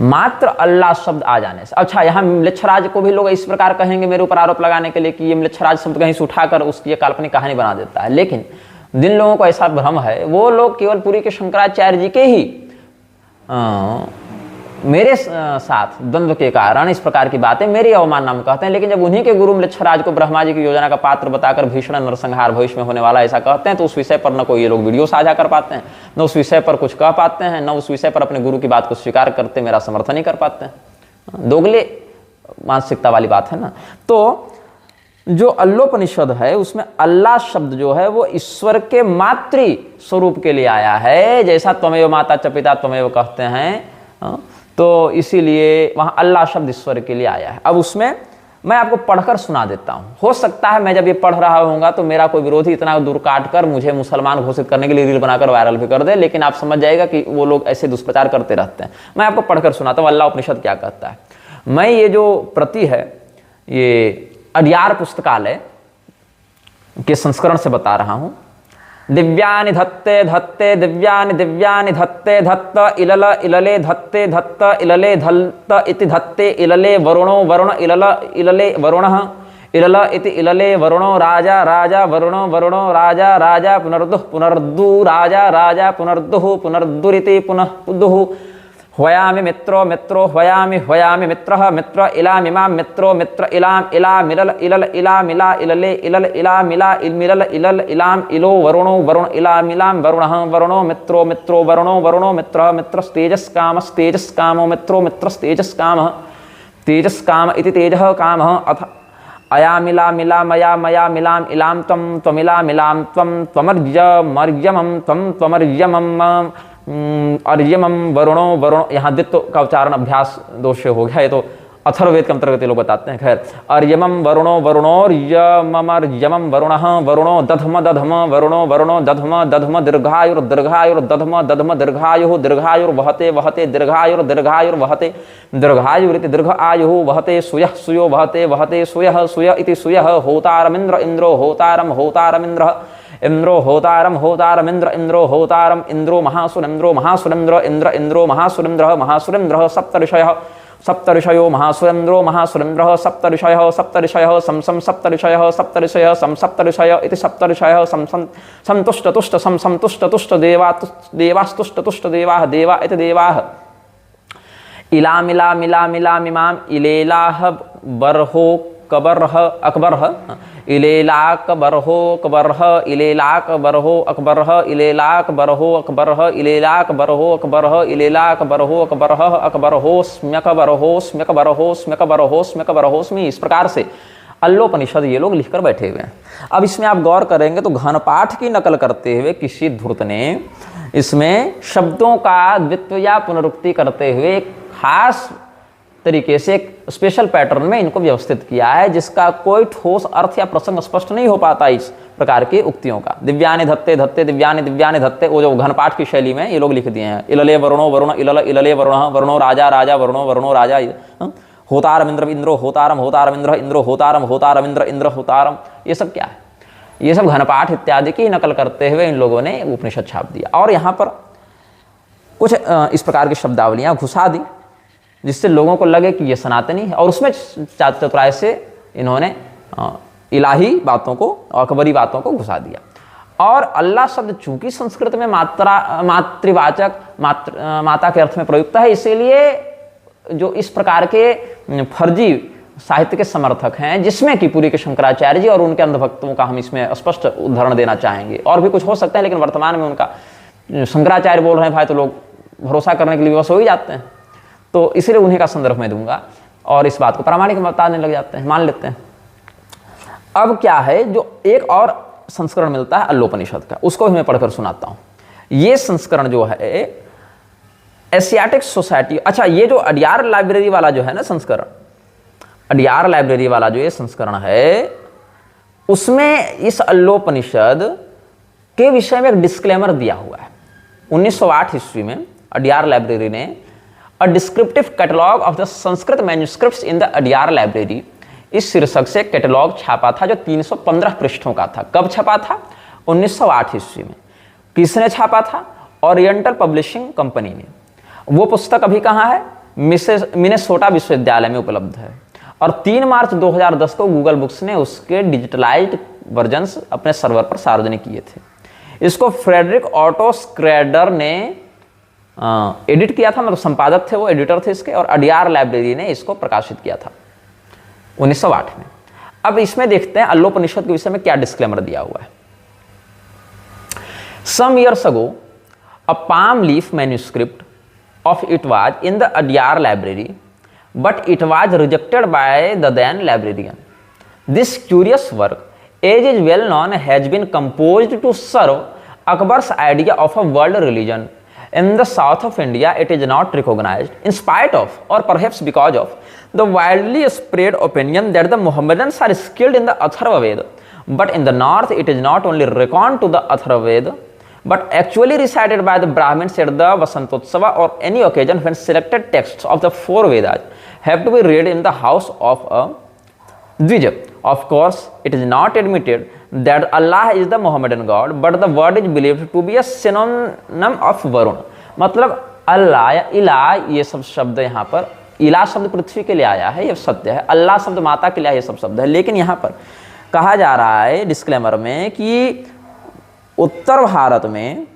मात्र अल्लाह शब्द आ जाने से। अच्छा, यहाँ म्लेच्छराज को भी लोग इस प्रकार कहेंगे मेरे ऊपर आरोप लगाने के लिए कि ये म्लेच्छराज शब्द कहीं से उठाकर उसकी एक काल्पनिक कहानी बना देता है। लेकिन जिन लोगों को ऐसा भ्रम है, वो लोग केवल पुरी के शंकराचार्य जी के ही मेरे साथ द्वंद्व के कारण इस प्रकार की बातें मेरी अवमानना में कहते हैं। लेकिन जब उन्हीं के गुरु म्लेच्छराज को ब्रह्मा जी की योजना का पात्र बताकर भीषण नरसंहार भविष्य में होने वाला ऐसा कहते हैं, तो उस विषय पर न कोई ये लोग वीडियो साझा कर पाते हैं, न उस विषय पर कुछ कह पाते हैं, न उस विषय पर अपने गुरु की बात को स्वीकार करते मेरा समर्थन ही कर पाते हैं। दोगले मानसिकता वाली बात है ना। तो जो अल्लोपनिषद है उसमें अल्लाह शब्द जो है वो ईश्वर के मातृ स्वरूप के लिए आया है, जैसा त्वमेव माता च पिता त्वमेव कहते हैं, तो इसीलिए वहाँ अल्लाह शब्द ईश्वर के लिए आया है। अब उसमें मैं आपको पढ़कर सुना देता हूँ। हो सकता है मैं जब ये पढ़ रहा होऊंगा तो मेरा कोई विरोधी इतना दूर काट कर मुझे मुसलमान घोषित करने के लिए रील बनाकर वायरल भी कर दे, लेकिन आप समझ जाएगा कि वो लोग ऐसे दुष्प्रचार करते रहते हैं। मैं आपको पढ़कर सुनाता हूँ अल्लाह उपनिषद क्या कहता है। मैं ये जो प्रति है ये अडियार पुस्तकालय के संस्करण से बता रहा हूँ। दिव्यानि धत्ते धत्ते दिव्यानि दिव्यानि धत्ते धत्त इलल इलले धत्ते धत्त इलले धल्त इति धत्ते इलले वरुणो वरुण इलल इलले वरुणः इलल इति इलले वरुणो राजा राजा वरुणो वरुणो राजा राजा पुनर्दुः पुनर्दु राजा राजा पुनर्दुः पुनर्दुरिति पुनः दुः ह्वयामि मित्रो मित्रो ह्वयामि ह्वयामि मित्रः मित्र इलामिमां मित्रो मित्र इलाम इलाम इलल इलल इलाम इला इलले इलल इलाम इला इलमिलल इलल इलाम इलो वरुणो वरुण इलाम इलाम वरुणः वरुणो मित्रो मित्रो वरुणो वरुणो मित्रः मित्रस्तेजस् कामो मित्रो मित्रस्तेजस्कामः तेजस्काम इति तेजः कामः अथ अयामिला मिला मया मया मिलाम इलाम त्वं त्वमिला मिलाम त्वं त्वमर्यमर्यमं त्वं त्वमर्यमं अर्यमं वरुणो वरुण। यहाँ दित्व का उच्चारण अभ्यास दोष हो गया है, तो अथर्ववेद के अंतर्गत ये लोग बताते हैं। खैर, और यमम वरुणो वरुणोर यममर यमम वरुणः वरुणो दधम दधम वरुणो वरुणो दधम दधम दीर्घायुर दीर्घायुर दधम दधम दीर्घायु दीर्घायुर वहते वहते दीर्घायुर दीर्घायुर वहते दीर्घायुरिति दीर्घ आयुः वहते सुयः सुयो वहते वहते सुयः सुय इति सुयः होतारमिन्द्र इन्द्रो होतारम होतारमिन्द्र इंद्रो होतारम होतारमिन्द्र इंद्रो होतारम इंद्रो महासुरेन्द्रो महासुरेन्द्र इंद्र इंद्रो महासुरेन्द्र महासुरेन्द्र सप्तऋषयः सप्तऋषयो महासुरेन्द्रो महासुरेन्द्रः सप्तऋषयः सप्तऋषयः सम सम सप्तऋषयः सप्तऋषयः सम सप्तऋषय इति सप्तऋषयः सम संतुष्ट तुष्ट सम संतुष्ट तुष्ट देवास्तुष्ट तुष्ट देवाः देवा इति देवाः इला मिला मिला मिला मिमाम इलेलाह बरहो कबरह अकबरह इलेलाक बरहो कबरह इलेलाक बरहो अकबरह इलेलाक बरहो अकबरह इलेलाक बरहो अकबरह इलेलाक बरहो अकबरह अकबरहो स्म्यक बरहो स्म्यक बरहो स्म्यक बरहो स्म्यक बरहोस्मि। इस प्रकार से अल्लोपनिषद ये लोग लिखकर बैठे हुए हैं। अब इसमें आप गौर करेंगे तो घनपाठ की नकल करते हुए किसी धूर्त ने इसमें शब्दों का द्वित्व या पुनरुक्ति करते हुए एक खास तरीके से एक स्पेशल पैटर्न में इनको व्यवस्थित किया है, जिसका कोई ठोस अर्थ या प्रसंग स्पष्ट नहीं हो पाता इस प्रकार की उक्तियों का। दिव्यानि धत्ते धत्ते दिव्यानि दिव्यानि धत्ते, वो जो घनपाठ की शैली में ये लोग लिख दिए हैं। इलले वरुणो वरुण इलल इलले वरुणः वरुणो राजा राजा वरुणो वरुणो राजा होतारम इंद्र इंद्रो होतारम होतारम इंद्र इंद्रो होतारम होतारम इंद्र इंद्र होतारम। ये सब क्या है? ये सब घनपाठ इत्यादि की नकल करते हुए इन लोगों ने उपनिषद छाप दिया और यहाँ पर कुछ इस प्रकार की शब्दावलियाँ घुसा दी जिससे लोगों को लगे कि ये सनातनी है, और उसमें चतुराई से इन्होंने इलाही बातों को अकबरी बातों को घुसा दिया। और अल्लाह शब्द चूंकि संस्कृत में मातृवाचक माता के अर्थ में प्रयुक्त है, इसीलिए जो इस प्रकार के फर्जी साहित्य के समर्थक हैं, जिसमें कि पूरी के शंकराचार्य जी और उनके अंधभक्तों का हम इसमें स्पष्ट उदाहरण देना चाहेंगे, और भी कुछ हो सकता है, लेकिन वर्तमान में उनका शंकराचार्य बोल रहे हैं भाई तो लोग भरोसा करने के लिए विवश हो ही जाते हैं, तो इसीलिए उन्हीं का संदर्भ में दूंगा और इस बात को प्रामाणिक बताने लग जाते हैं, मान लेते हैं। अब क्या है, जो एक और संस्करण मिलता है अल्लोपनिषद का, उसको भी मैं पढ़कर सुनाता हूं। ये संस्करण जो है एशियाटिक सोसाइटी, अच्छा ये जो अडियार लाइब्रेरी वाला जो है ना संस्करण, अडियार लाइब्रेरी वाला जो ये संस्करण है, उसमें इस अल्लोपनिषद के विषय में एक डिस्क्लेमर दिया हुआ है। 1908 ईस्वी में अडियार लाइब्रेरी ने अ descriptive catalogue of the Sanskrit manuscripts in the Adyar library, इस शीर्षक से कैटलॉग छापा था जो 315 पृष्ठों का था। कब छपा था? 1908 ईस्वी में। किसने छापा था? ओरिएंटल पब्लिशिंग कंपनी ने। वो पुस्तक अभी कहाँ है? मिनेसोटा विश्वविद्यालय में उपलब्ध है, और 3 मार्च 2010 को गूगल बुक्स ने उसके डिजिटलाइज्ड वर्जन्स अपने सर्वर पर सार्वजनिक किए थे। इसको फ्रेडरिक ऑटो स्क्रेडर ने एडिट किया था, मतलब संपादक थे वो, एडिटर थे इसके, और अडियार लाइब्रेरी ने इसको प्रकाशित किया था 1908 में। अब इसमें देखते हैं अल्लोपनिषद के विषय में क्या डिस्क्लेमर दिया हुआ है। Some years ago a palm leaf manuscript of it was in the Adyar library, but it was rejected by the then librarian. This curious work, as is well known, has been composed to serve Akbar's idea of a world religion. In the south of India, it is not recognized, in spite of, or perhaps because of, the widely spread opinion that the Mohammedans are skilled in the Atharva Veda. But in the north, it is not only reckoned to the Atharva Veda, but actually recited by the Brahmins at the Vasantotsava or any occasion when selected texts of the 4 Vedas have to be read in the house of a Dvij. Of course, it is not admitted that Allah is the Mohammedan God, but the word is believed to be a synonym of Varun. मतलब अल्लाह या इला, ये सब शब्द यहाँ पर, इला शब्द पृथ्वी के लिए आया है, ये सत्य है। अल्लाह शब्द माता के लिए, ये सब शब्द है। लेकिन यहाँ पर कहा जा रहा है डिस्क्लेमर में कि उत्तर भारत में,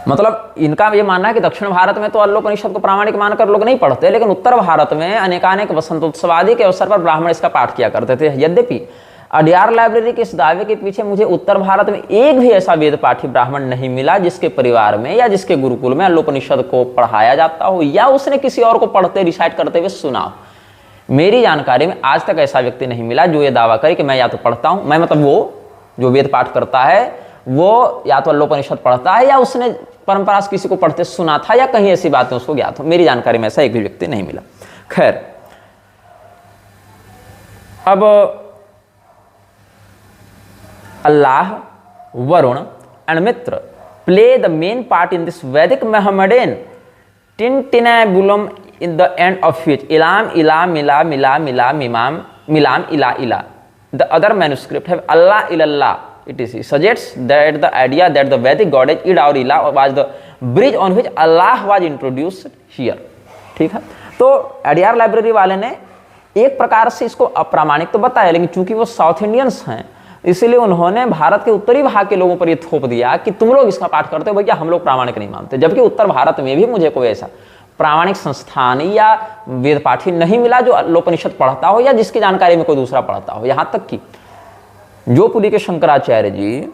मतलब इनका ये मानना है कि दक्षिण भारत में तो अल्लोपनिषद को प्रामाणिक मानकर लोग नहीं पढ़ते, लेकिन उत्तर भारत में अनेकानेक वसंतोत्सव आदि के अवसर पर ब्राह्मण इसका पाठ किया करते थे। यद्यपि अडियार लाइब्रेरी के इस दावे के पीछे मुझे उत्तर भारत में एक भी ऐसा वेद पाठी ब्राह्मण नहीं मिला जिसके परिवार में या जिसके गुरुकुल में अल्लोपनिषद को पढ़ाया जाता हो या उसने किसी और को पढ़ते रिसाइट करते हुए सुना हो। मेरी जानकारी में आज तक ऐसा व्यक्ति नहीं मिला जो ये दावा करे कि मैं या तो पढ़ता हूँ, मैं मतलब वो जो वेद पाठ करता है वो या तो अल्लोपनिषद पढ़ता है या उसने परंपरा से किसी को पढ़ते सुना था या कहीं ऐसी बातें उसको ज्ञात हो। मेरी जानकारी में ऐसा एक भी व्यक्ति नहीं मिला। खैर, अब अल्लाह, Varun and Mitra play the main part in this Vedic Mohammedan tintinabulum in the end of which ilam ilam mila mila mila mimam milam ila ila. The other manuscript have Allah ilallah. It is suggests that the idea that the Vedic goddess Ida or Ila was the bridge on which Allah was introduced here. ठीक है, तो एडीआर लाइब्रेरी वाले ने एक प्रकार से इसको अप्रामाणिक तो बताया, लेकिन चूंकि वो साउथ इंडियंस हैं इसलिए उन्होंने भारत के उत्तरी भाग के लोगों पर यह थोप दिया कि तुम लोग इसका पाठ करते हो भैया, हम लोग प्रामाणिक नहीं मानते। जबकि उत्तर भारत में भी मुझे कोई ऐसा प्रामाणिक संस्थान या वेद पाठी नहीं मिला जो अल्लोपनिषद पढ़ता हो या जिसकी जानकारी में कोई दूसरा पढ़ता हो। यहां तक कि जो पुरी के शंकराचार्य जी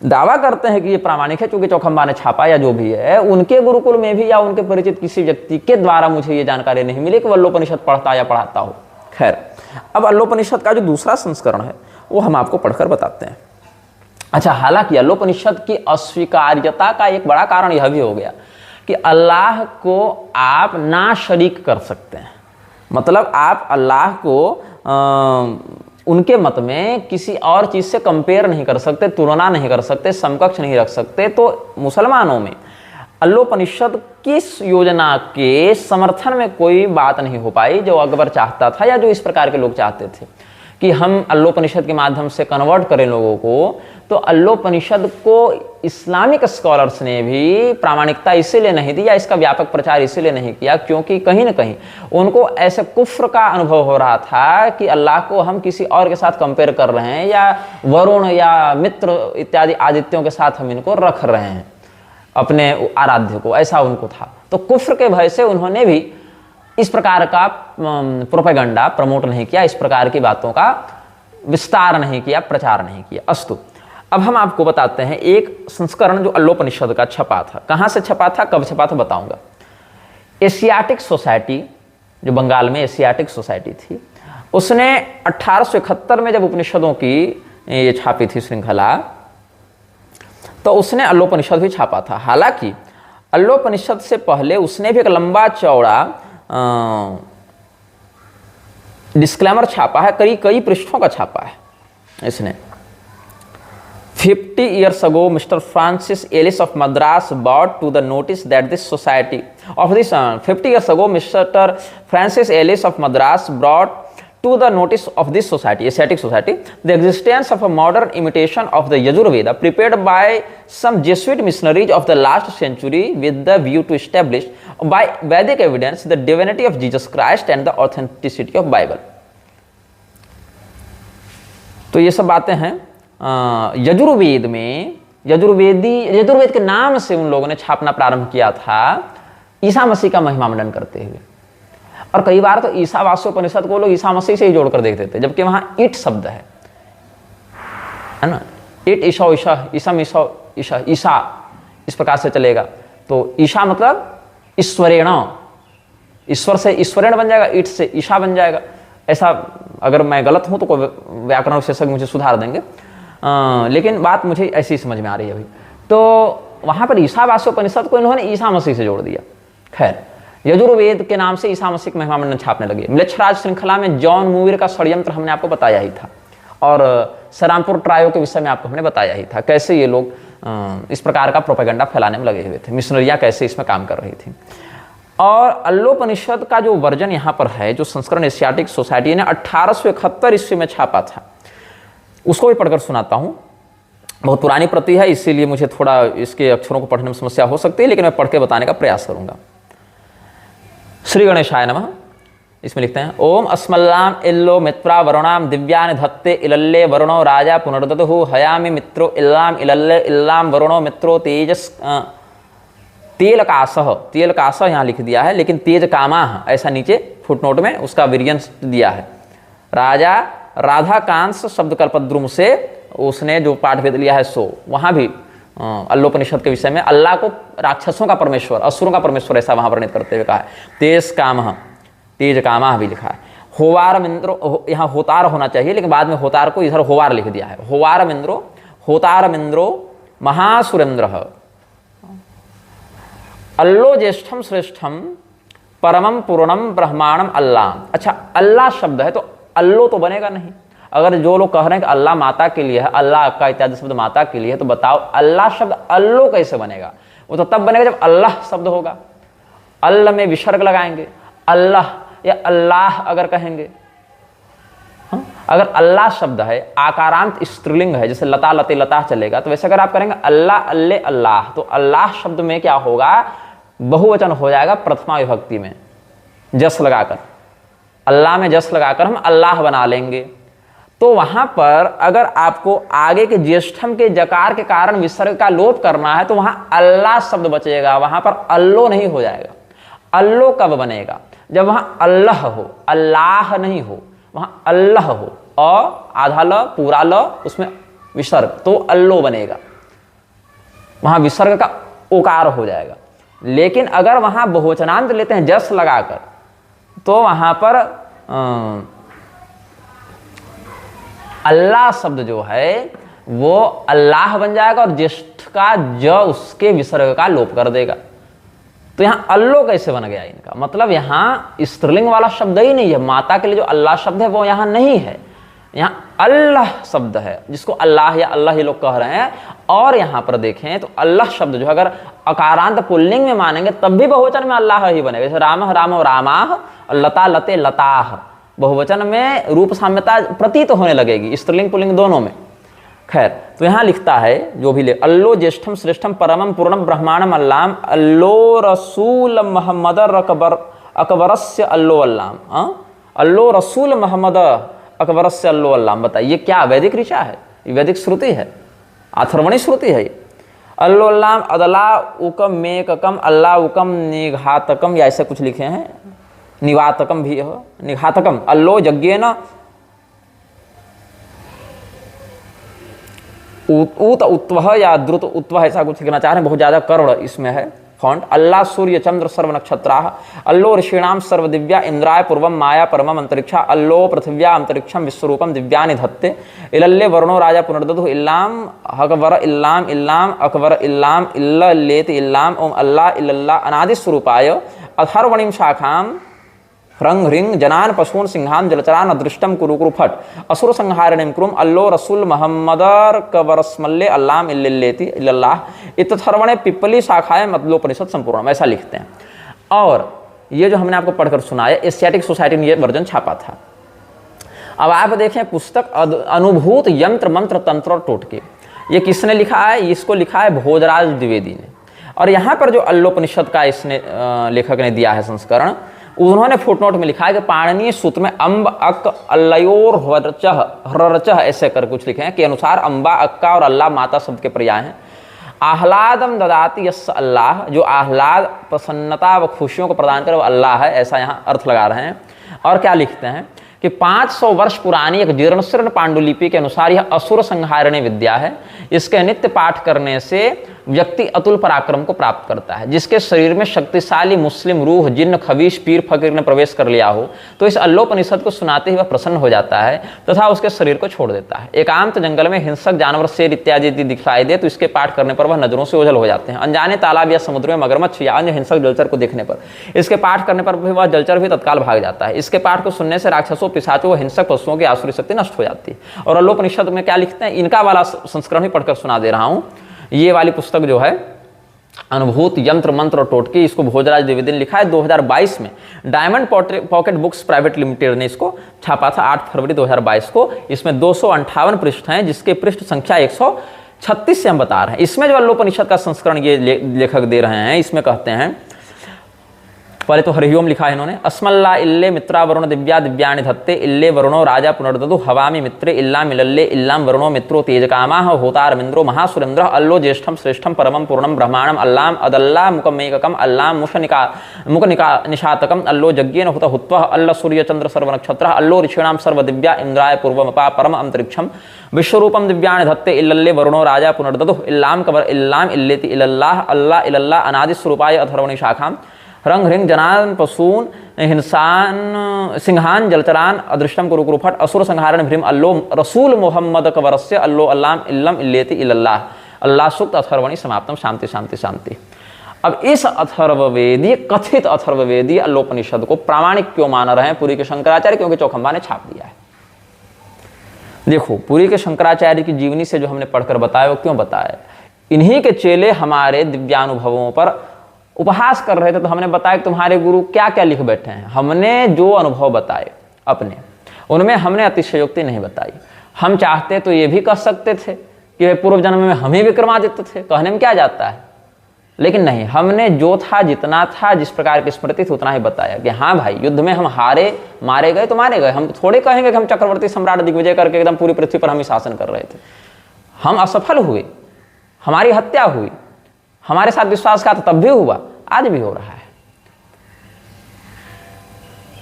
दावा करते हैं कि ये प्रामाणिक है क्योंकि चौखंबा ने छापा या जो भी है, उनके गुरुकुल में भी या उनके परिचित किसी व्यक्ति के द्वारा मुझे ये जानकारी नहीं मिली कि वो अल्लोपनिषद पढ़ता या पढ़ाता हो। खैर, अब अल्लोपनिषद का जो दूसरा संस्करण है वो हम आपको पढ़कर बताते हैं। अच्छा, हालांकि अल्लोपनिषद की अस्वीकार्यता का एक बड़ा कारण यह भी हो गया कि अल्लाह को आप ना शरीक कर सकते हैं। मतलब आप अल्लाह को उनके मत में किसी और चीज से कंपेयर नहीं कर सकते, तुलना नहीं कर सकते, समकक्ष नहीं रख सकते। तो मुसलमानों में अल्लोपनिषद की योजना के समर्थन में कोई बात नहीं हो पाई जो अकबर चाहता था या जो इस प्रकार के लोग चाहते थे कि हम अल्लोपनिषद के माध्यम से कन्वर्ट करें लोगों को। तो अल्लोपनिषद को इस्लामिक स्कॉलर्स ने भी प्रामाणिकता इसीलिए नहीं दी या इसका व्यापक प्रचार इसीलिए नहीं किया क्योंकि कहीं ना कहीं उनको ऐसे कुफ्र का अनुभव हो रहा था कि अल्लाह को हम किसी और के साथ कंपेयर कर रहे हैं या वरुण या मित्र इत्यादि आदित्यों के साथ हम इनको रख रहे हैं अपने आराध्य को, ऐसा उनको था। तो कुफ्र के भय से उन्होंने भी इस प्रकार का प्रोपेगेंडा प्रमोट नहीं किया, इस प्रकार की बातों का विस्तार नहीं किया, प्रचार नहीं किया। अस्तु, अब हम आपको बताते हैं एक संस्करण जो अल्लोपनिषद का छपा था। कहाँ से छपा था, कब छपा था, बताऊंगा। एशियाटिक सोसाइटी, जो बंगाल में एशियाटिक सोसाइटी थी, उसने 1871 में जब उपनिषदों की ये छापी थी श्रृंखला, तो उसने अल्लोपनिषद भी छापा था। हालांकि अल्लोपनिषद से पहले उसने भी एक लंबा चौड़ा डिस्क्लेमर छापा है, कई पृष्ठों का छापा है इसने। 50 years ago, Mr. Francis Ellis of Madras brought to the notice that this society of this 50 years ago, Mr. Francis Ellis of Madras brought to the notice of this society, Asiatic Society, the existence of a modern imitation of the Yajurveda prepared by some Jesuit missionaries of the last century with the view to establish by Vedic evidence the divinity of Jesus Christ and the authenticity of Bible. तो ये सब बातें हैं यजुर्वेद में। यजुर्वेद के नाम से उन लोगों ने छापना प्रारंभ किया था ईसा मसीह का महिमा मंडन करते हुए। और कई बार तो ईसावास्योपनिषद को लोग ईसा मसीह से ही जोड़कर देखते थे, जबकि वहां इट शब्द है ना, इट ईशा ईशा ईसा ईशा ईशा ईसा इस प्रकार से चलेगा। तो ईशा मतलब ईश्वरेण, ईश्वर से ईश्वरेण बन जाएगा, इट से ईशा बन जाएगा। ऐसा अगर मैं गलत हूं तो कोई व्याकरण विशेषज्ञ मुझे सुधार देंगे, लेकिन बात मुझे ऐसी समझ में आ रही है अभी। तो वहां पर ईसावास्योपनिषद को इन्होंने ईसा मसीह से जोड़ दिया। खैर, यजुर्वेद के नाम से ईसा मसीह महिमा मंडन छापने लगे। म्लेच्छराज श्रृंखला में जॉन मूविर का षड्यंत्र हमने आपको बताया ही था, और सरामपुर ट्रायो के विषय में आपको हमने बताया ही था, कैसे ये लोग इस प्रकार का प्रोपेगेंडा फैलाने में लगे हुए थे, मिशनरियां कैसे इसमें काम कर रही थी। और अल्लोपनिषद का जो वर्जन यहाँ पर है, जो संस्करण एशियाटिक सोसाइटी ने 1871 ईस्वी में छापा था, उसको भी पढ़कर सुनाता हूँ। बहुत पुरानी प्रति है, इसीलिए मुझे थोड़ा इसके अक्षरों को पढ़ने में समस्या हो सकती है, लेकिन मैं पढ़ के बताने का प्रयास करूंगा। श्री गणेशाय नमः। इसमें लिखते हैं, ओम अस्मल्लाम इल्लो मित्रा वरुणाम दिव्यानि धत्ते इलल्ले वरुणो राजा पुनर्दतु हयामि मित्रो इल्लाम इलल्ले इल्लाम वरुणो मित्रो तेजस तेलकासह यहाँ लिख दिया है, लेकिन तेज कामा ऐसा नीचे फुटनोट में उसका वेरिएंस दिया है। राजा राधाकांस शब्द कल्पद्रुम से उसने जो पाठ भेद लिया है, सो वहाँ भी अल्लोपनिषद के विषय में अल्लाह को राक्षसों का परमेश्वर, असुरों का परमेश्वर ऐसा वहां वर्णित करते हुए कहा है। तेज कामः भी लिखा है। होवार मिंद्रो, यहाँ होतार होना चाहिए, लेकिन बाद में होतार को इधर होवार लिख दिया है। होतार मिंद्रो महासुरेंद्र अल्लो ज्येष्ठम श्रेष्ठम परमम पूर्णम ब्रह्मांडम अल्लाह। अच्छा, अल्लाह शब्द है तो अल्लो तो बनेगा नहीं। अगर जो लोग कह रहे हैं कि अल्लाह माता के लिए है, अल्लाह का इत्यादि शब्द माता के लिए है, तो बताओ अल्लाह शब्द अल्लो कैसे बनेगा? वो तो तब बनेगा जब अल्लाह शब्द होगा। अल्लाह में विसर्ग लगाएंगे, अल्लाह या अल्लाह अगर कहेंगे। अगर अल्लाह शब्द है आकारांत स्त्रीलिंग है, जैसे लता लते लता चलेगा, तो वैसे अगर आप करेंगे अल्लाह अल्ले अल्लाह, तो अल्लाह शब्द में क्या होगा? बहुवचन हो जाएगा प्रथमा विभक्ति में जस लगाकर। अल्लाह में जस लगाकर हम अल्लाह बना लेंगे। तो वहां पर अगर आपको आगे के ज्येष्ठम के जकार के कारण विसर्ग का लोप करना है तो वहां अल्लाह शब्द बचेगा, वहां पर अल्लो नहीं हो जाएगा। अल्लो कब बनेगा? जब वहां अल्लाह हो, अल्लाह नहीं हो, वहां अल्लाह हो और आधा ल पूरा ल उसमें विसर्ग, तो अल्लो बनेगा, वहां विसर्ग का ओकार हो जाएगा। लेकिन अगर वहां बहुवचनांत लेते हैं जस लगाकर, तो वहां पर अल्लाह शब्द जो है वो अल्लाह बन जाएगा और ज्येष्ठ का ज उसके विसर्ग का लोप कर देगा। तो यहां अल्लो कैसे बन गया इनका? मतलब यहां स्त्रीलिंग वाला शब्द ही नहीं है। माता के लिए जो अल्लाह शब्द है वो यहां नहीं है, यहां अल्लाह शब्द है, जिसको अल्लाह या अल्लाह ही लोग कह रहे हैं। और यहां पर देखें तो अल्लाह शब्द जो है अगर अकारांत पुल्लिंग में मानेंगे तब भी बहुवचन में अल्लाह ही बनेगा। जैसे राम रामो रामाह और लता लते लताह, बहुवचन में रूप साम्यता प्रतीत होने लगेगी, स्त्रीलिंग पुल्लिंग दोनों में। खैर, तो यहां लिखता है जो भी ले, अल्लो ज्येष्ठम श्रेष्ठम परमम पूर्णम ब्रह्मांडम अल्लाम अल्लो रसूल मोहम्मद अकबरस्य अल्लो अल्लाम। अल्लो रसूल मोहम्मद अकबरस्य अल्लो अल्लाम। बताइए क्या वैदिक ऋचा है? वैदिक श्रुति है, अथर्वणी श्रुति है। अल्लो अल्लाम अदला उकम मेककम अल्लाह उकम निघातकम, या ऐसे कुछ लिखे हैं, निवातकम भी हो, निघातकम अल्लो यज्ञेन उत उत्वह या द्रुत उत्वह, ऐसा कुछ लिखना चाह रहे हैं। बहुत ज्यादा कर्ण इसमें है फॉन्ट। अल्लाह सूर्य चंद्र सर्व नक्षत्राः अल्लो ऋषीणाम सर्व दिव्या इंद्राय पूर्वम माया परमम अंतरिक्षा अल्लो पृथिव्या अंतरिक्षम विश्वरूपम दिव्यानि धत्ते इलल्ले वरुणो राजा पुनर्दधु इल्लाम हकवर इल्लाम इल्लाम अकबर इल्लाम इल्लेति इल्लाम ओम अल्लाह इल्लल्लाह अनादि स्वरूपाय अथर्वणीम शाखाम ह्रंग ह्रिंग जनान पशून सिंहान जलचरान अदृष्टम कुरु कुरु फट असुर संहारणिम क्रुम अल्लो रसूल मोहम्मदर कबरस्मल्ले अल्लाम इल्लेति इल्लल्लाह इत्थर्वणे पिपली शाखाएं मतलोपनिषद संपूर्ण, ऐसा लिखते हैं। और ये जो हमने आपको पढ़कर सुनाया, एशियाटिक सोसाइटी ने ये वर्जन छापा था। अब आप देखें पुस्तक अनुभूत यंत्र मंत्र तंत्र और टोटके, ये किसने लिखा है? इसको लिखा है भोजराज द्विवेदी ने। और यहाँ पर जो अल्लोपनिषद का इसने लेखक ने दिया है संस्करण, उन्होंने फुटनोट में लिखा है कि पाणिनीय सूत्र में अम्ब अक अल्लयोर ह्रचह ऐसे कर कुछ लिखे हैं के अनुसार अम्बा अक्का और अल्लाह माता शब्द के पर्याय हैं। आह्लादम ददाती यस अल्लाह, जो आह्लाद प्रसन्नता व खुशियों को प्रदान करे वो अल्लाह है, ऐसा यहाँ अर्थ लगा रहे हैं। और क्या लिखते हैं कि 500 वर्ष पुरानी एक जीर्णशीर्ण पांडुलिपि के अनुसार यह असुर संहारिणी विद्या है। इसके नित्य पाठ करने से व्यक्ति अतुल पराक्रम को प्राप्त करता है। जिसके शरीर में शक्तिशाली मुस्लिम रूह जिन्न खबीश पीर फकीर ने प्रवेश कर लिया हो तो इस अल्लोपनिषद को सुनाते ही वह प्रसन्न हो जाता है तथा उसके शरीर को छोड़ देता है। एकांत जंगल में हिंसक जानवर शेर इत्यादि यदि दिखाई दे तो इसके पाठ करने पर वह नजरों से ओझल हो जाते हैं। अनजाने तालाब या समुद्र में मगरमच्छ या अन्य हिंसक जलचर को देखने पर इसके पाठ करने पर भी वह जलचर भी तत्काल भाग जाता है। इसके पाठ को सुनने से राक्षसों पिशाचों व हिंसक पशुओं की आसुरी शक्ति नष्ट हो जाती है। और अल्लोपनिषद में क्या लिखते हैं, इनका वाला संस्करण ही पढ़कर सुना दे रहा हूं। ये वाली पुस्तक जो है अनुभूत यंत्र मंत्र और टोटके, इसको भोजराज द्विवेदी ने लिखा है 2022 में। Diamond pocket books private limited ने इसको छापा था 8 फरवरी 2022 को। इसमें 258 पृष्ठ हैं, जिसके पृष्ठ संख्या 136 से हम बता रहे हैं। इसमें जो अल्लोपनिषद का संस्करण ये लेखक दे रहे हैं, इसमें कहते हैं, पहले तो हरिओम लिखा है इन्होंने, अस्मल्ला इल्ले मित्रा वरुण दिव्या दिव्यानि धत्ते इल्ले वरुणो राजा पुनर्दधु हवामि मित्रे इल्ला मिलल्ले इल्लाम वरुणो मित्रो तेजकामाह होतारमिंद्रो महासुरेंद्र अल्लो ज्येष्ठम श्रेष्ठम परमम पूर्णम ब्रह्मांडम अल्लाम अदल्ला मुकमेककम अल्लाम मुख निशातकम अल्लो यज्ञेन हुत हुत्वः अल्ल सूर्य चंद्र सर्व नक्षत्रः अल्लो ऋषीणाम सर्व दिव्या इंद्राय पूर्वमपा परम अंतरिक्षम विश्वरूपम दिव्यानि धत्ते इल्लल्ले वरुणो राजा पुनर्दधु इल्लाम कबर इल्लाम इल्लेति इल्लल्लाह अल्लाह इल्लल्लाह अनादि स्वरूपाय अथर्वणी शाखाम रंग हृंग जनान पशून हिंसान सिंहान जलचरान अदृष्टम कुरु कुरु फट असुर संहारण भ्रीम अल्लो रसूल मोहम्मद कवरस्य अल्लो अल्लाम इल्लम इल्लेति इल्लल्लाह अल्लाह सुक्त अथर्वणी समाप्तम शांति शांति शांति। अब इस अथर्ववेदीय, कथित अथर्ववेदीय अल्लोपनिषद को प्रामाणिक क्यों मान रहे हैं पुरी के शंकराचार्य? क्योंकि चौखंबा ने छाप दिया है। देखो, पुरी के शंकराचार्य की जीवनी से जो हमने पढ़कर बताया वो क्यों बताया? इन्हीं के चेले हमारे दिव्यानुभवों पर उपहास कर रहे थे, तो हमने बताया कि तुम्हारे गुरु क्या क्या लिख बैठे हैं। हमने जो अनुभव बताए अपने, उनमें हमने अतिशयोक्ति नहीं बताई। हम चाहते तो ये भी कह सकते थे कि पूर्व जन्म में हम ही विक्रमादित्य थे, कहने में क्या जाता है, लेकिन नहीं, हमने जो था, जितना था, जिस प्रकार की स्मृति थी उतना ही बताया कि हाँ भाई, युद्ध में हम हारे, मारे गए तो मारे गए। हम थोड़े कहेंगे कि हम चक्रवर्ती सम्राट दिग्विजय करके एकदम पूरी पृथ्वी पर हम ही शासन कर रहे थे। हम असफल हुए, हमारी हत्या हुई, हमारे साथ विश्वासघात तब भी हुआ, आज भी हो रहा है।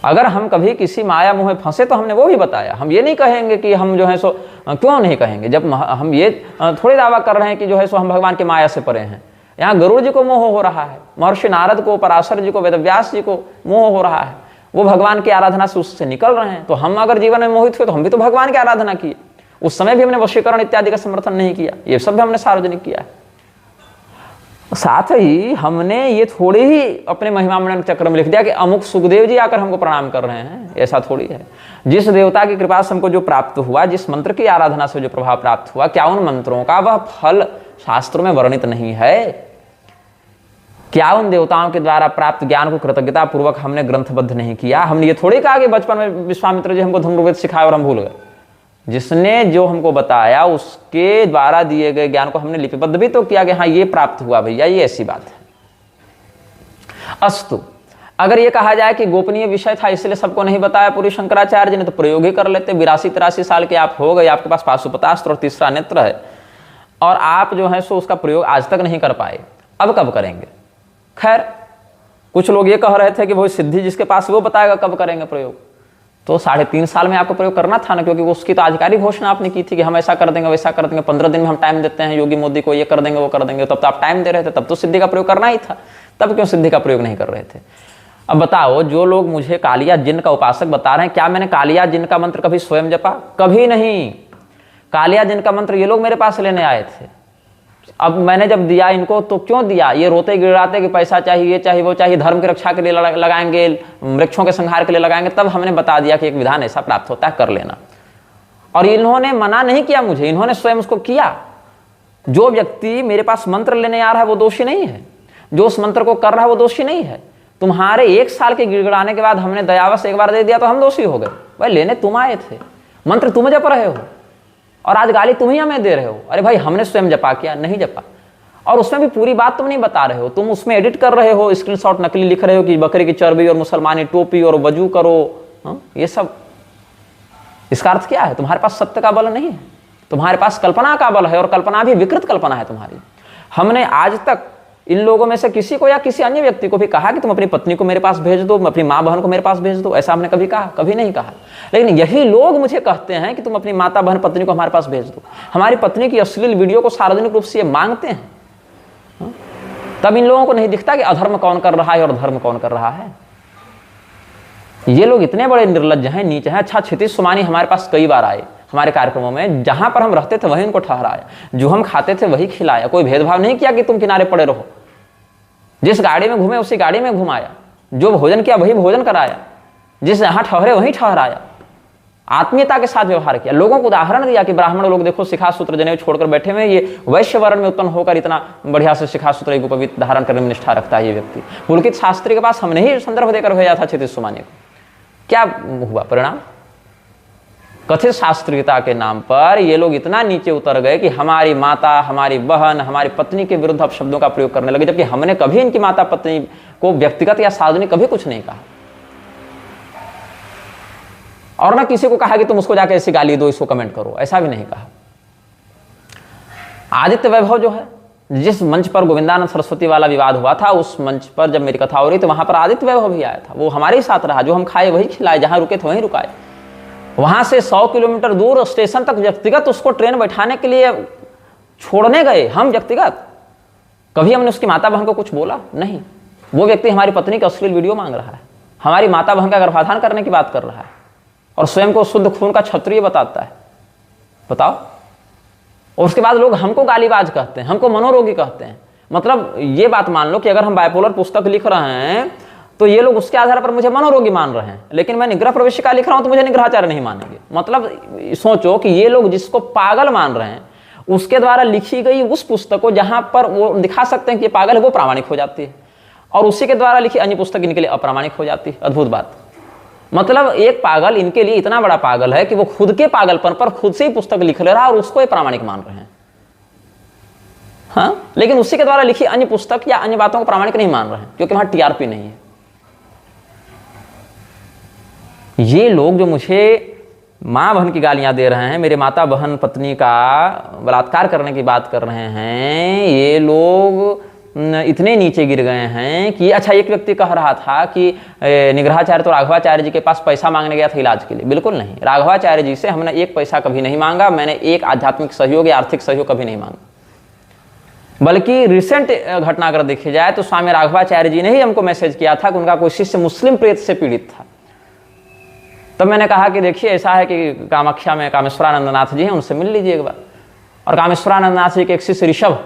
अगर हम कभी किसी माया मोह में फंसे तो हमने वो भी बताया। हम ये नहीं कहेंगे कि हम जो है सो, क्यों नहीं कहेंगे, जब हम ये थोड़े दावा कर रहे हैं कि जो है सो हम भगवान के माया से परे हैं। यहाँ गरुड़ जी को मोह हो रहा है, महर्षि नारद को, पराशर जी को, वेदव्यास जी को मोह हो रहा है, वो भगवान की आराधना से उससे निकल रहे हैं। तो हम अगर जीवन में मोहित हुए तो हम भी तो भगवान की आराधना किए। उस समय भी हमने वशीकरण इत्यादि का समर्थन नहीं किया, ये सब भी हमने सार्वजनिक किया है। साथ ही हमने ये थोड़ी ही अपने महिमा मंडन चक्र में लिख दिया कि अमुक सुखदेव जी आकर हमको प्रणाम कर रहे हैं, ऐसा थोड़ी है। जिस देवता की कृपा से हमको जो प्राप्त हुआ, जिस मंत्र की आराधना से जो प्रभाव प्राप्त हुआ, क्या उन मंत्रों का वह फल शास्त्रों में वर्णित नहीं है? क्या उन देवताओं के द्वारा प्राप्त ज्ञान को कृतज्ञता पूर्वक हमने ग्रंथबद्ध नहीं किया? हमने ये थोड़ी कहा कि बचपन में विश्वामित्र जी हमको धनुर्वेद सिखाया और हम भूल गए। जिसने जो हमको बताया उसके द्वारा दिए गए ज्ञान को हमने लिपिबद्ध भी तो किया कि हाँ ये प्राप्त हुआ भैया, ये ऐसी बात है। अस्तु, अगर ये कहा जाए कि गोपनीय विषय था इसलिए सबको नहीं बताया पूरी शंकराचार्य जी ने, तो प्रयोग ही कर लेते। 82-83 साल के आप हो गए, आपके पास पाशुपतास्त्र और तीसरा नेत्र है, और आप जो है सो उसका प्रयोग आज तक नहीं कर पाए। अब कब करेंगे? खैर, कुछ लोग ये कह रहे थे कि वो सिद्धि जिसके पास वो बताएगा कब करेंगे प्रयोग। तो 3.5 साल में आपको प्रयोग करना था ना, क्योंकि उसकी तो आधिकारिक घोषणा आपने की थी कि हम ऐसा कर देंगे, वैसा कर देंगे, 15 दिन में हम टाइम देते हैं योगी मोदी को, ये कर देंगे, वो कर देंगे। तब तो आप टाइम दे रहे थे, तब तो सिद्धि का प्रयोग करना ही था। तब क्यों सिद्धि का प्रयोग नहीं कर रहे थे? अब बताओ, जो लोग मुझे कालिया जिन का उपासक बता रहे हैं, क्या मैंने कालिया जिन का मंत्र कभी स्वयं जपा? कभी नहीं। कालिया जिन का मंत्र ये लोग मेरे पास लेने आए थे। अब मैंने जब दिया इनको तो क्यों दिया? ये रोते गिड़ाते कि पैसा चाहिए, ये चाहिए, वो चाहिए, धर्म की रक्षा के लिए लगाएंगे, वृक्षों के संहार के लिए लगाएंगे। तब हमने बता दिया कि एक विधान ऐसा प्राप्त होता है, कर लेना। और इन्होंने मना नहीं किया मुझे, इन्होंने स्वयं उसको किया। जो व्यक्ति मेरे पास मंत्र लेने आ रहा है वो दोषी नहीं है, जो उस मंत्र को कर रहा है वो दोषी नहीं है। तुम्हारे 1 साल के गिड़गिड़ाने के बाद हमने दयावश एक बार दे दिया तो हम दोषी हो गए? भाई लेने तुम आए थे, मंत्र तुम जप रहे हो और आज गाली तुम ही हमें दे रहे हो। अरे भाई, हमने स्वयं जपा किया? नहीं जपा। और उसमें भी पूरी बात तुम नहीं बता रहे हो, तुम उसमें एडिट कर रहे हो, स्क्रीनशॉट नकली लिख रहे हो कि बकरे की चर्बी और मुसलमानी टोपी और वजू करो। ये सब, इसका अर्थ क्या है? तुम्हारे पास सत्य का बल नहीं है, तुम्हारे पास कल्पना का बल है, और कल्पना भी विकृत कल्पना है तुम्हारी। हमने आज तक इन लोगों में से किसी को या किसी अन्य व्यक्ति को भी कहा कि तुम अपनी पत्नी को मेरे पास भेज दो, अपनी माँ बहन को मेरे पास भेज दो? ऐसा हमने कभी कहा? कभी नहीं कहा। लेकिन यही लोग मुझे कहते हैं कि तुम अपनी माता बहन पत्नी को हमारे पास भेज दो। हमारी पत्नी की अश्लील वीडियो को सार्वजनिक रूप से ये मांगते हैं। तब इन लोगों को नहीं दिखता कि अधर्म कौन कर रहा है और धर्म कौन कर रहा है। ये लोग इतने बड़े निर्लज्ज हैं, नीच हैं। अच्छा, क्षितिज सोमानी हमारे पास कई बार आए हमारे कार्यक्रमों में, जहां पर हम रहते थे वहीं उनको ठहराया, जो हम खाते थे वही खिलाया, कोई भेदभाव नहीं किया कि तुम किनारे पड़े रहो। जिस गाड़ी में घूमे उसी गाड़ी में घुमाया, जो भोजन किया वही भोजन कराया, जिस जहां ठहरे वहीं ठहराया, आत्मीयता के साथ व्यवहार किया। लोगों को उदाहरण दिया कि ब्राह्मण लोग देखो शिखा सूत्र जनेऊ छोड़कर बैठे हुए, ये वैश्य वर्ण में उत्पन्न होकर इतना बढ़िया से शिखा सूत्र एक उपवित धारण करने में निष्ठा रखता है ये व्यक्ति। पुलकित शास्त्री के पास हमने ही संदर्भ देकर भेजा था क्षितिज सोमानी को। क्या हुआ परिणाम? कथित शास्त्रीयता के नाम पर ये लोग इतना नीचे उतर गए कि हमारी माता, हमारी बहन, हमारी पत्नी के विरुद्ध अब शब्दों का प्रयोग करने लगे, जबकि हमने कभी इनकी माता पत्नी को व्यक्तिगत या सार्वजनिक कभी कुछ नहीं कहा। और ना किसी को कहा कि तुम उसको जाके ऐसी गाली दो, इसको कमेंट करो, ऐसा भी नहीं कहा। आदित्य वैभव जो है, जिस मंच पर गोविंदानंद सरस्वती वाला विवाद हुआ था, उस मंच पर जब मेरी कथा हो रही तो वहां पर आदित्य वैभव भी आया था। वो हमारे ही साथ रहा, जो हम खाए वही खिलाए, जहां रुके थे वहीं रुकाए। वहां से 100 किलोमीटर दूर स्टेशन तक व्यक्तिगत उसको ट्रेन बैठाने के लिए छोड़ने गए हम व्यक्तिगत। कभी हमने उसकी माता बहन को कुछ बोला? नहीं। वो व्यक्ति हमारी पत्नी का अश्लील वीडियो मांग रहा है, हमारी माता बहन का गर्भाधान करने की बात कर रहा है, और स्वयं को शुद्ध खून का क्षत्रिय बताता है। बताओ। और उसके बाद लोग हमको गालीबाज कहते हैं, हमको मनोरोगी कहते हैं। मतलब ये बात मान लो कि अगर हम बाइपोलर पुस्तक लिख रहे हैं तो ये लोग उसके आधार पर मुझे मनोरोगी मान रहे हैं, लेकिन मैं निग्रह प्रवेशिका लिख रहा हूं तो मुझे निग्रहाचार्य नहीं मानेंगे। मतलब सोचो कि ये लोग जिसको पागल मान रहे हैं उसके द्वारा लिखी गई उस पुस्तक को जहां पर वो दिखा सकते हैं कि पागल है वो प्रामाणिक हो जाती है, और उसी के द्वारा लिखी अन्य पुस्तक इनके लिए अप्रामाणिक हो जाती है। अद्भुत बात। मतलब एक पागल इनके लिए इतना बड़ा पागल है कि वो खुद के पागलपन पर खुद से ही पुस्तक लिख ले रहा है और उसको ही प्रामाणिक मान रहे हैं। हाँ, लेकिन उसी के द्वारा लिखी अन्य पुस्तक या अन्य बातों को प्रामाणिक नहीं मान रहे हैं क्योंकि वहां टीआरपी नहीं है। ये लोग जो मुझे मां बहन की गालियां दे रहे हैं, मेरे माता बहन पत्नी का बलात्कार करने की बात कर रहे हैं, ये लोग इतने नीचे गिर गए हैं कि अच्छा, एक व्यक्ति कह रहा था कि निग्रहाचार्य तो राघवाचार्य जी के पास पैसा मांगने गया था इलाज के लिए। बिल्कुल नहीं, राघवाचार्य जी से हमने एक पैसा कभी नहीं मांगा, मैंने एक आध्यात्मिक सहयोग या आर्थिक सहयोग कभी नहीं मांगा। बल्कि रिसेंट घटना अगर देखी जाए तो स्वामी राघवाचार्य जी ने ही हमको मैसेज किया था कि उनका कोई शिष्य मुस्लिम प्रेत से पीड़ित था। तब मैंने कहा कि देखिए ऐसा है कि कामाख्या में कामेश्वरानंदनाथ जी हैं, उनसे मिल लीजिए एक बार। और कामेश्वरानंदनाथ जी के एक शिष्य ऋषभ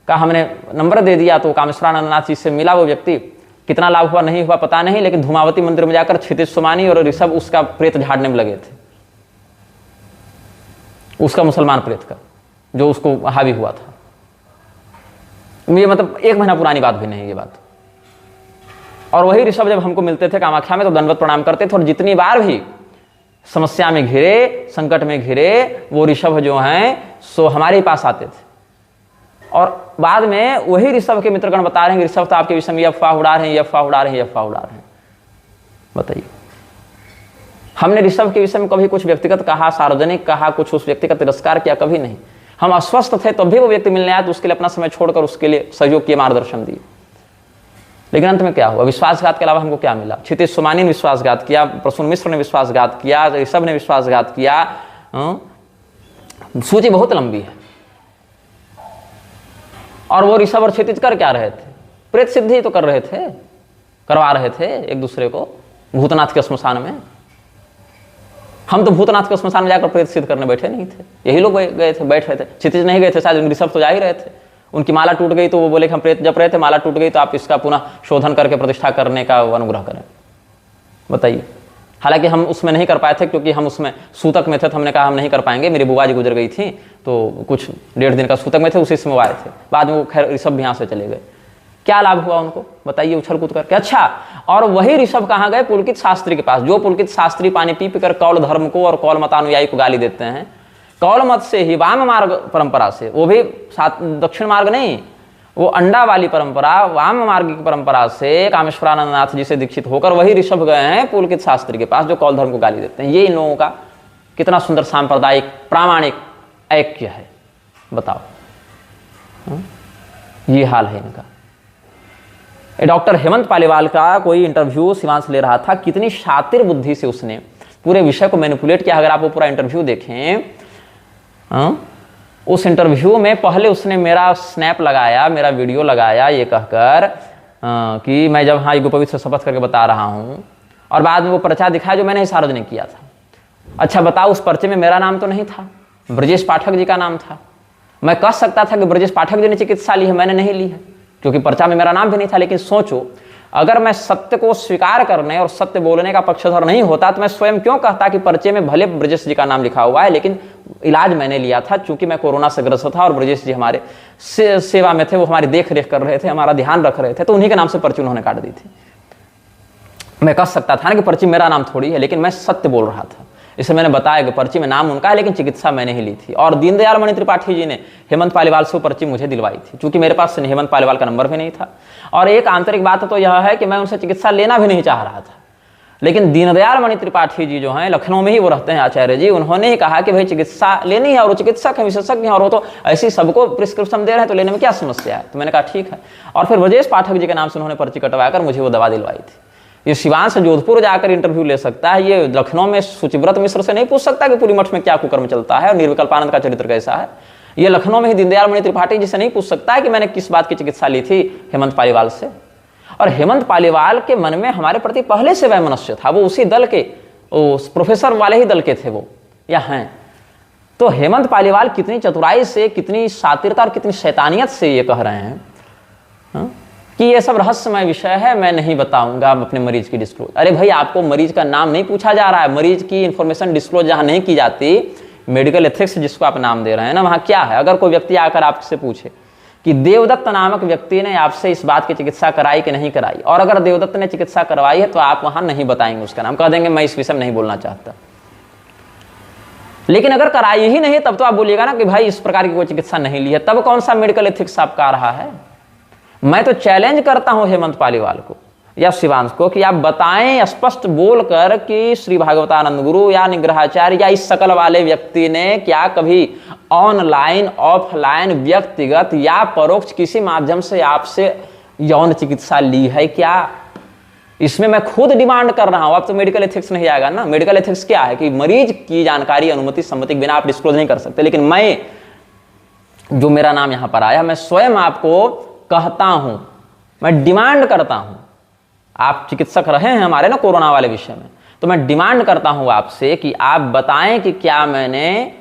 का हमने नंबर दे दिया, तो कामेश्वरानंदनाथ जी से मिला वो व्यक्ति। कितना लाभ हुआ नहीं हुआ पता नहीं, लेकिन धूमावती मंदिर में जाकर क्षितिज सोमानी और ऋषभ उसका प्रेत झाड़ने में लगे थे, उसका मुसलमान प्रेत का जो उसको हावी हुआ था। ये मतलब 1 महीना पुरानी बात भी नहीं ये बात। और वही ऋषभ जब हमको मिलते थे कामाख्या में तो दंडवत प्रणाम करते थे, और जितनी बार भी समस्या में घिरे, संकट में घिरे, वो ऋषभ जो हैं सो हमारे ही पास आते थे। और बाद में वही ऋषभ के मित्रगण बता रहे हैं कि ऋषभ तो आपके विषय में ये अफवाह उड़ा रहे हैं, ये अफवाह उड़ा रहे हैं, ये अफवाह उड़ा रहे हैं। बताइए, हमने ऋषभ के विषय में कभी कुछ व्यक्तिगत कहा, सार्वजनिक कहा, कुछ उस व्यक्ति का तिरस्कार किया? कभी नहीं। हम अस्वस्थ थे तब भी वो व्यक्ति मिलने आया तो उसके लिए अपना समय छोड़कर उसके लिए सहयोग किए, मार्गदर्शन दिए। लेकिन अंत में क्या हुआ? विश्वासघात के अलावा हमको क्या मिला? क्षितिज सोमानी ने विश्वासघात किया, प्रसून मिश्र ने विश्वासघात किया, ऋषभ ने विश्वासघात किया। सूची बहुत लंबी है। और वो ऋषभ और क्षितिज कर क्या रहे थे? प्रेत सिद्धि तो कर रहे थे, करवा रहे थे एक दूसरे को भूतनाथ के श्मशान में। हम तो भूतनाथ के श्मशान में जाकर प्रेत सिद्ध करने बैठे नहीं थे, यही लोग गए थे, बैठ रहे थे। क्षितिज नहीं गए थे, शायद ऋषभ तो जा ही रहे थे। उनकी माला टूट गई तो वो बोले कि हम प्रेत जप रहे थे, माला टूट गई तो आप इसका पुनः शोधन करके प्रतिष्ठा करने का अनुग्रह करें। बताइए। हालांकि हम उसमें नहीं कर पाए थे क्योंकि हम उसमें सूतक में थे, तो हमने कहा हम नहीं कर पाएंगे। मेरी बुआ जी गुजर गई थी तो कुछ 1.5 दिन का सूतक में थे, उसी से वो आए थे। बाद में वो खैर ऋषभ भी यहाँ से चले गए। क्या लाभ हुआ उनको? बताइए, उछल कूद करके। अच्छा, और वही ऋषभ कहाँ गए? पुलकित शास्त्री के पास। जो पुलकित शास्त्री पानी पी पी कर कौल धर्म को और कौल मतानुयायी को गाली देते हैं, कौल मत से ही वाम मार्ग परंपरा से, वो भी दक्षिण मार्ग नहीं, वो अंडा वाली परंपरा, वाम मार्ग की परंपरा से कामेश्वरानंदनाथ जी से दीक्षित होकर वही ऋषभ गए हैं पुलकित शास्त्री के पास जो कौल धर्म को गाली देते हैं। ये इन लोगों का कितना सुंदर सांप्रदायिक प्रामाणिक ऐक्य है, बताओ। ये हाल है इनका। डॉक्टर हेमंत पालीवाल का कोई इंटरव्यू शिवांश ले रहा था, कितनी शातिर बुद्धि से उसने पूरे विषय को मैनिपुलेट किया। अगर आप वो पूरा इंटरव्यू देखें, उस इंटरव्यू में पहले उसने मेरा स्नैप लगाया, मेरा वीडियो लगाया ये कहकर कि मैं जब हाँ युगपवित्र से शपथ करके बता रहा हूँ, और बाद में वो पर्चा दिखाया जो मैंने ही सार्वजनिक किया था। अच्छा बताओ, उस पर्चे में मेरा नाम तो नहीं था, ब्रजेश पाठक जी का नाम था। मैं कह सकता था कि ब्रजेश पाठक जी ने चिकित्सा ली है, मैंने नहीं ली है क्योंकि पर्चा में मेरा नाम भी नहीं था। लेकिन सोचो, अगर मैं सत्य को स्वीकार करने और सत्य बोलने का पक्षधर नहीं होता तो मैं स्वयं क्यों कहता कि पर्चे में भले ब्रजेश जी का नाम लिखा हुआ है लेकिन इलाज मैंने लिया था, चूंकि मैं कोरोना से ग्रस्त था और ब्रजेश जी हमारे सेवा में थे, वो हमारी देख रेख कर रहे थे, हमारा ध्यान रख रहे थे, तो उन्हीं के नाम से पर्ची उन्होंने काट दी थी। मैं कह सकता था ना कि पर्ची मेरा नाम थोड़ी है, लेकिन मैं सत्य बोल रहा था। इसे मैंने बताया कि पर्ची में नाम उनका है लेकिन चिकित्सा मैंने ही ली थी। और दीनदयाल मणि त्रिपाठी जी ने हेमंत पालीवाल से वो पर्ची मुझे दिलवाई थी, क्योंकि मेरे पास हेमंत पालीवाल का नंबर भी नहीं था। और एक आंतरिक बात तो यह है कि मैं उनसे चिकित्सा लेना भी नहीं चाह रहा था, लेकिन दीनदयाल मणि त्रिपाठी जी जो हैं, लखनऊ में ही वो रहते हैं आचार्य जी, उन्होंने ही कहा कि भाई चिकित्सा लेनी है, और वो चिकित्सक हैं, विशेषज्ञ हैं, और वो तो ऐसी सबको प्रिस्क्रिप्शन दे रहे हैं, तो लेने में क्या समस्या है। तो मैंने कहा ठीक है। और फिर ब्रजेश पाठक जी के नाम से उन्होंने पर्ची कटवाकर मुझे वो दवा दिलवाई थी। ये शिवांश जोधपुर जाकर इंटरव्यू ले सकता है, ये लखनऊ में शुचिव्रत मिश्र से नहीं पूछ सकता कि पूरी मठ में क्या कुकर्म चलता है और निर्विकल्पानंद का चरित्र कैसा है। ये लखनऊ में ही दीनदयाल मणि त्रिपाठी जी से नहीं पूछ सकता है कि मैंने किस बात की चिकित्सा ली थी हेमंत पालीवाल से। और हेमंत पालीवाल के मन में हमारे प्रति पहले से वैमनस्य था, वो उसी दल के, प्रोफेसर वाले ही दल के थे वो, या हैं। तो हेमंत पालीवाल कितनी चतुराई से, कितनी शातिरता और कितनी शैतानियत से ये कह रहे हैं कि ये सब रहस्यमय विषय है, मैं नहीं बताऊंगा अपने मरीज की डिस्क्लोज। अरे भाई, आपको मरीज का नाम नहीं पूछा जा रहा है, मरीज की इंफॉर्मेशन डिस्क्लोज जहां नहीं की जाती, मेडिकल एथिक्स जिसको आप नाम दे रहे हैं ना, वहां क्या है? अगर कोई व्यक्ति आकर आपसे पूछे कि देवदत्त नामक व्यक्ति ने आपसे इस बात की चिकित्सा कराई कि नहीं कराई, और अगर देवदत्त ने चिकित्सा करवाई है तो आप वहां नहीं बताएंगे उसका नाम, कह देंगे मैं इस विषय में नहीं बोलना चाहता। लेकिन अगर कराई ही नहीं तब तो आप बोलिएगा ना कि भाई इस प्रकार की कोई चिकित्सा नहीं ली है, तब कौन सा मेडिकल एथिक्स आपका आ रहा है? मैं तो चैलेंज करता हूं हेमंत पालीवाल को या शिवांश को कि आप बताएं स्पष्ट बोलकर कि श्री भागवतानंद गुरु या निग्रहाचार्य या इस शकल वाले व्यक्ति ने क्या कभी ऑनलाइन, ऑफलाइन, व्यक्तिगत या परोक्ष किसी माध्यम से आपसे यौन चिकित्सा ली है क्या? इसमें मैं खुद डिमांड कर रहा हूं। अब तो मेडिकल एथिक्स नहीं आएगा ना। मेडिकल एथिक्स क्या है कि मरीज की जानकारी अनुमति सम्मति के बिना आप डिस्क्लोज नहीं कर सकते। लेकिन मैं, जो मेरा नाम यहां पर आया, मैं स्वयं आपको कहता हूं, मैं डिमांड करता हूं, आप चिकित्सक रहे हैं हमारे ना कोरोना वाले विषय में, तो मैं डिमांड करता हूं आपसे कि आप बताएं कि क्या मैंने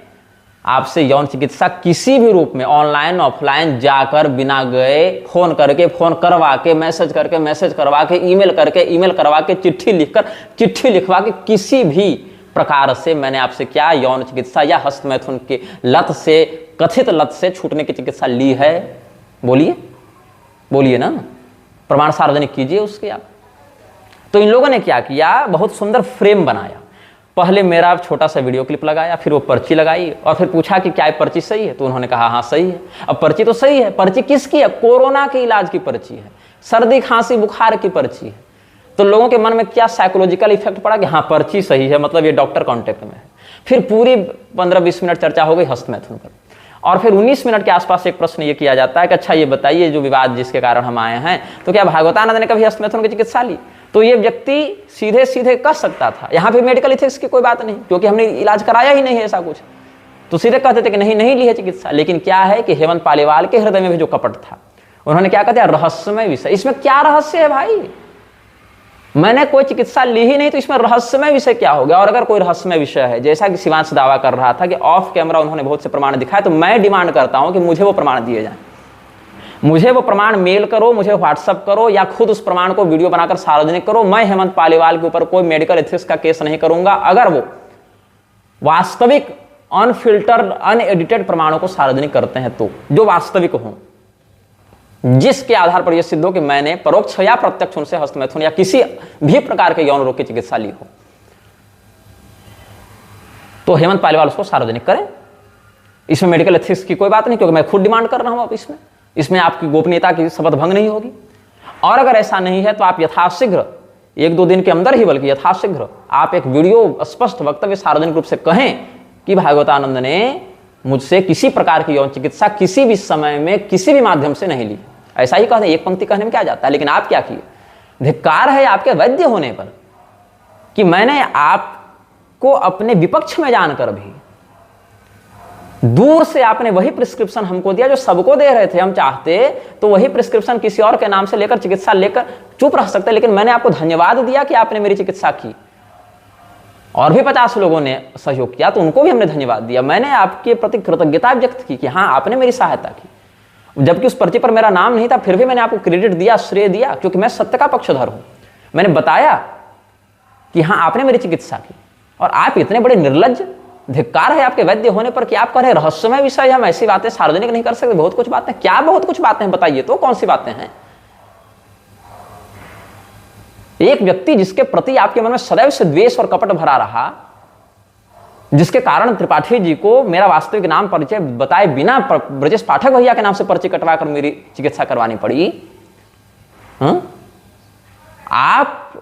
आपसे यौन चिकित्सा किसी भी रूप में ऑनलाइन, ऑफलाइन जाकर, बिना गए, फोन करके, फोन करवा के, मैसेज करके, मैसेज करवा के, ईमेल करके, ईमेल करवा के, चिट्ठी लिखकर, चिट्ठी लिखवा के, किसी भी प्रकार से मैंने आपसे क्या यौन चिकित्सा या हस्तमैथुन के लत से, कथित लत से छूटने की चिकित्सा ली है? बोलिए, बोलिए ना, प्रमाण सार्वजनिक कीजिए उसके आप। तो इन लोगों ने क्या किया, बहुत सुंदर फ्रेम बनाया। पहले मेरा छोटा सा वीडियो क्लिप लगाया, फिर वो पर्ची लगाई और फिर पूछा कि क्या ये पर्ची सही है? तो उन्होंने कहा हाँ सही है। अब पर्ची तो सही है, पर्ची किसकी है? कोरोना के इलाज की पर्ची है, सर्दी खांसी बुखार की पर्ची है। तो लोगों के मन में क्या साइकोलॉजिकल इफेक्ट पड़ा कि हाँ पर्ची सही है, मतलब ये डॉक्टर कॉन्टेक्ट में है। फिर पूरी 15-20 मिनट चर्चा हो गई हस्तमैथुन पर, और फिर 19 मिनट के आसपास एक प्रश्न ये किया जाता है कि अच्छा ये बताइए, जो विवाद जिसके कारण हम आए हैं, तो क्या भागवतानंद ने कभी हस्तमैथुन की चिकित्सा ली? तो ये व्यक्ति सीधे सीधे कह सकता था, यहाँ पे मेडिकल एथिक्स की कोई बात नहीं, क्योंकि हमने इलाज कराया ही नहीं है ऐसा कुछ, तो सीधे कहते थे कि नहीं, नहीं ली है चिकित्सा। लेकिन क्या है कि हेमंत पालीवाल के हृदय में भी जो कपट था, उन्होंने क्या कहते हैं, रहस्यमय विषय। इसमें क्या रहस्य है भाई? मैंने कोई चिकित्सा ली ही नहीं, तो इसमें रहस्यमय विषय क्या हो गया? और अगर कोई रहस्यमय विषय है, जैसा कि शिवांश दावा कर रहा था कि ऑफ कैमरा उन्होंने बहुत से प्रमाण दिखाए, तो मैं डिमांड करता हूं कि मुझे वो प्रमाण दिए जाएं। मुझे वो प्रमाण मेल करो, मुझे व्हाट्सअप करो, या खुद उस प्रमाण को वीडियो बनाकर सार्वजनिक करो। मैं हेमंत पालीवाल के ऊपर कोई मेडिकल एथिक्स का केस नहीं करूंगा अगर वो वास्तविक, अनफिल्टर्ड, अनएडिटेड प्रमाणों को सार्वजनिक करते हैं, तो जो वास्तविक हो, जिसके आधार पर यह सिद्ध हो कि मैंने परोक्ष या प्रत्यक्ष उनसे हस्तमैथुन या किसी भी प्रकार के यौन रोग की चिकित्सा ली हो, तो हेमंत पालीवाल उसको सार्वजनिक करें। इसमें मेडिकल एथिक्स की कोई बात नहीं, क्योंकि मैं खुद डिमांड कर रहा हूं। अब इसमें आपकी गोपनीयता की शपथ भंग नहीं होगी। और अगर ऐसा नहीं है तो आप यथाशीघ्र, 1-2 दिन के अंदर ही, बल्कि यथाशीघ्र आप एक वीडियो, स्पष्ट वक्तव्य सार्वजनिक रूप से कहें कि भागवतानंद ने मुझसे किसी प्रकार की यौन चिकित्सा किसी भी समय में, किसी भी माध्यम से नहीं ली। ऐसा ही कहते हैं, एक पंक्ति कहने में क्या जाता है। लेकिन आप क्या किए? धिक्कार है आपके वैद्य होने पर कि मैंने आपको अपने विपक्ष में जानकर भी दूर से आपने वही प्रिस्क्रिप्शन हमको दिया जो सबको दे रहे थे। हम चाहते तो वही प्रिस्क्रिप्शन किसी और के नाम से लेकर चिकित्सा लेकर चुप रह सकते, लेकिन मैंने आपको धन्यवाद दिया कि आपने मेरी चिकित्सा की। और भी 50 लोगों ने सहयोग किया, तो उनको भी हमने धन्यवाद दिया। मैंने आपके प्रति कृतज्ञता व्यक्त की कि हाँ आपने मेरी सहायता की, जबकि उस पर्ची पर मेरा नाम नहीं था, फिर भी मैंने आपको क्रेडिट दिया, श्रेय दिया, क्योंकि मैं सत्य का पक्षधर हूं। मैंने बताया कि हाँ आपने मेरी चिकित्सा की। और आप इतने बड़े निर्लज्ज, धिक्कार है आपके वैद्य होने पर कि आप कह रहे रहस्यमय विषय, हम ऐसी बातें सार्वजनिक नहीं कर सकते। बहुत कुछ बातें, क्या बहुत कुछ बातें हैं? बताइए तो कौन सी बातें हैं? एक व्यक्ति जिसके प्रति आपके मन में सदैव से द्वेष और कपट भरा रहा, जिसके कारण त्रिपाठी जी को मेरा वास्तविक नाम परिचय बताए बिना ब्रजेश पाठक भैया के नाम से पर्ची कटवाकर मेरी चिकित्सा करवानी पड़ी। आपको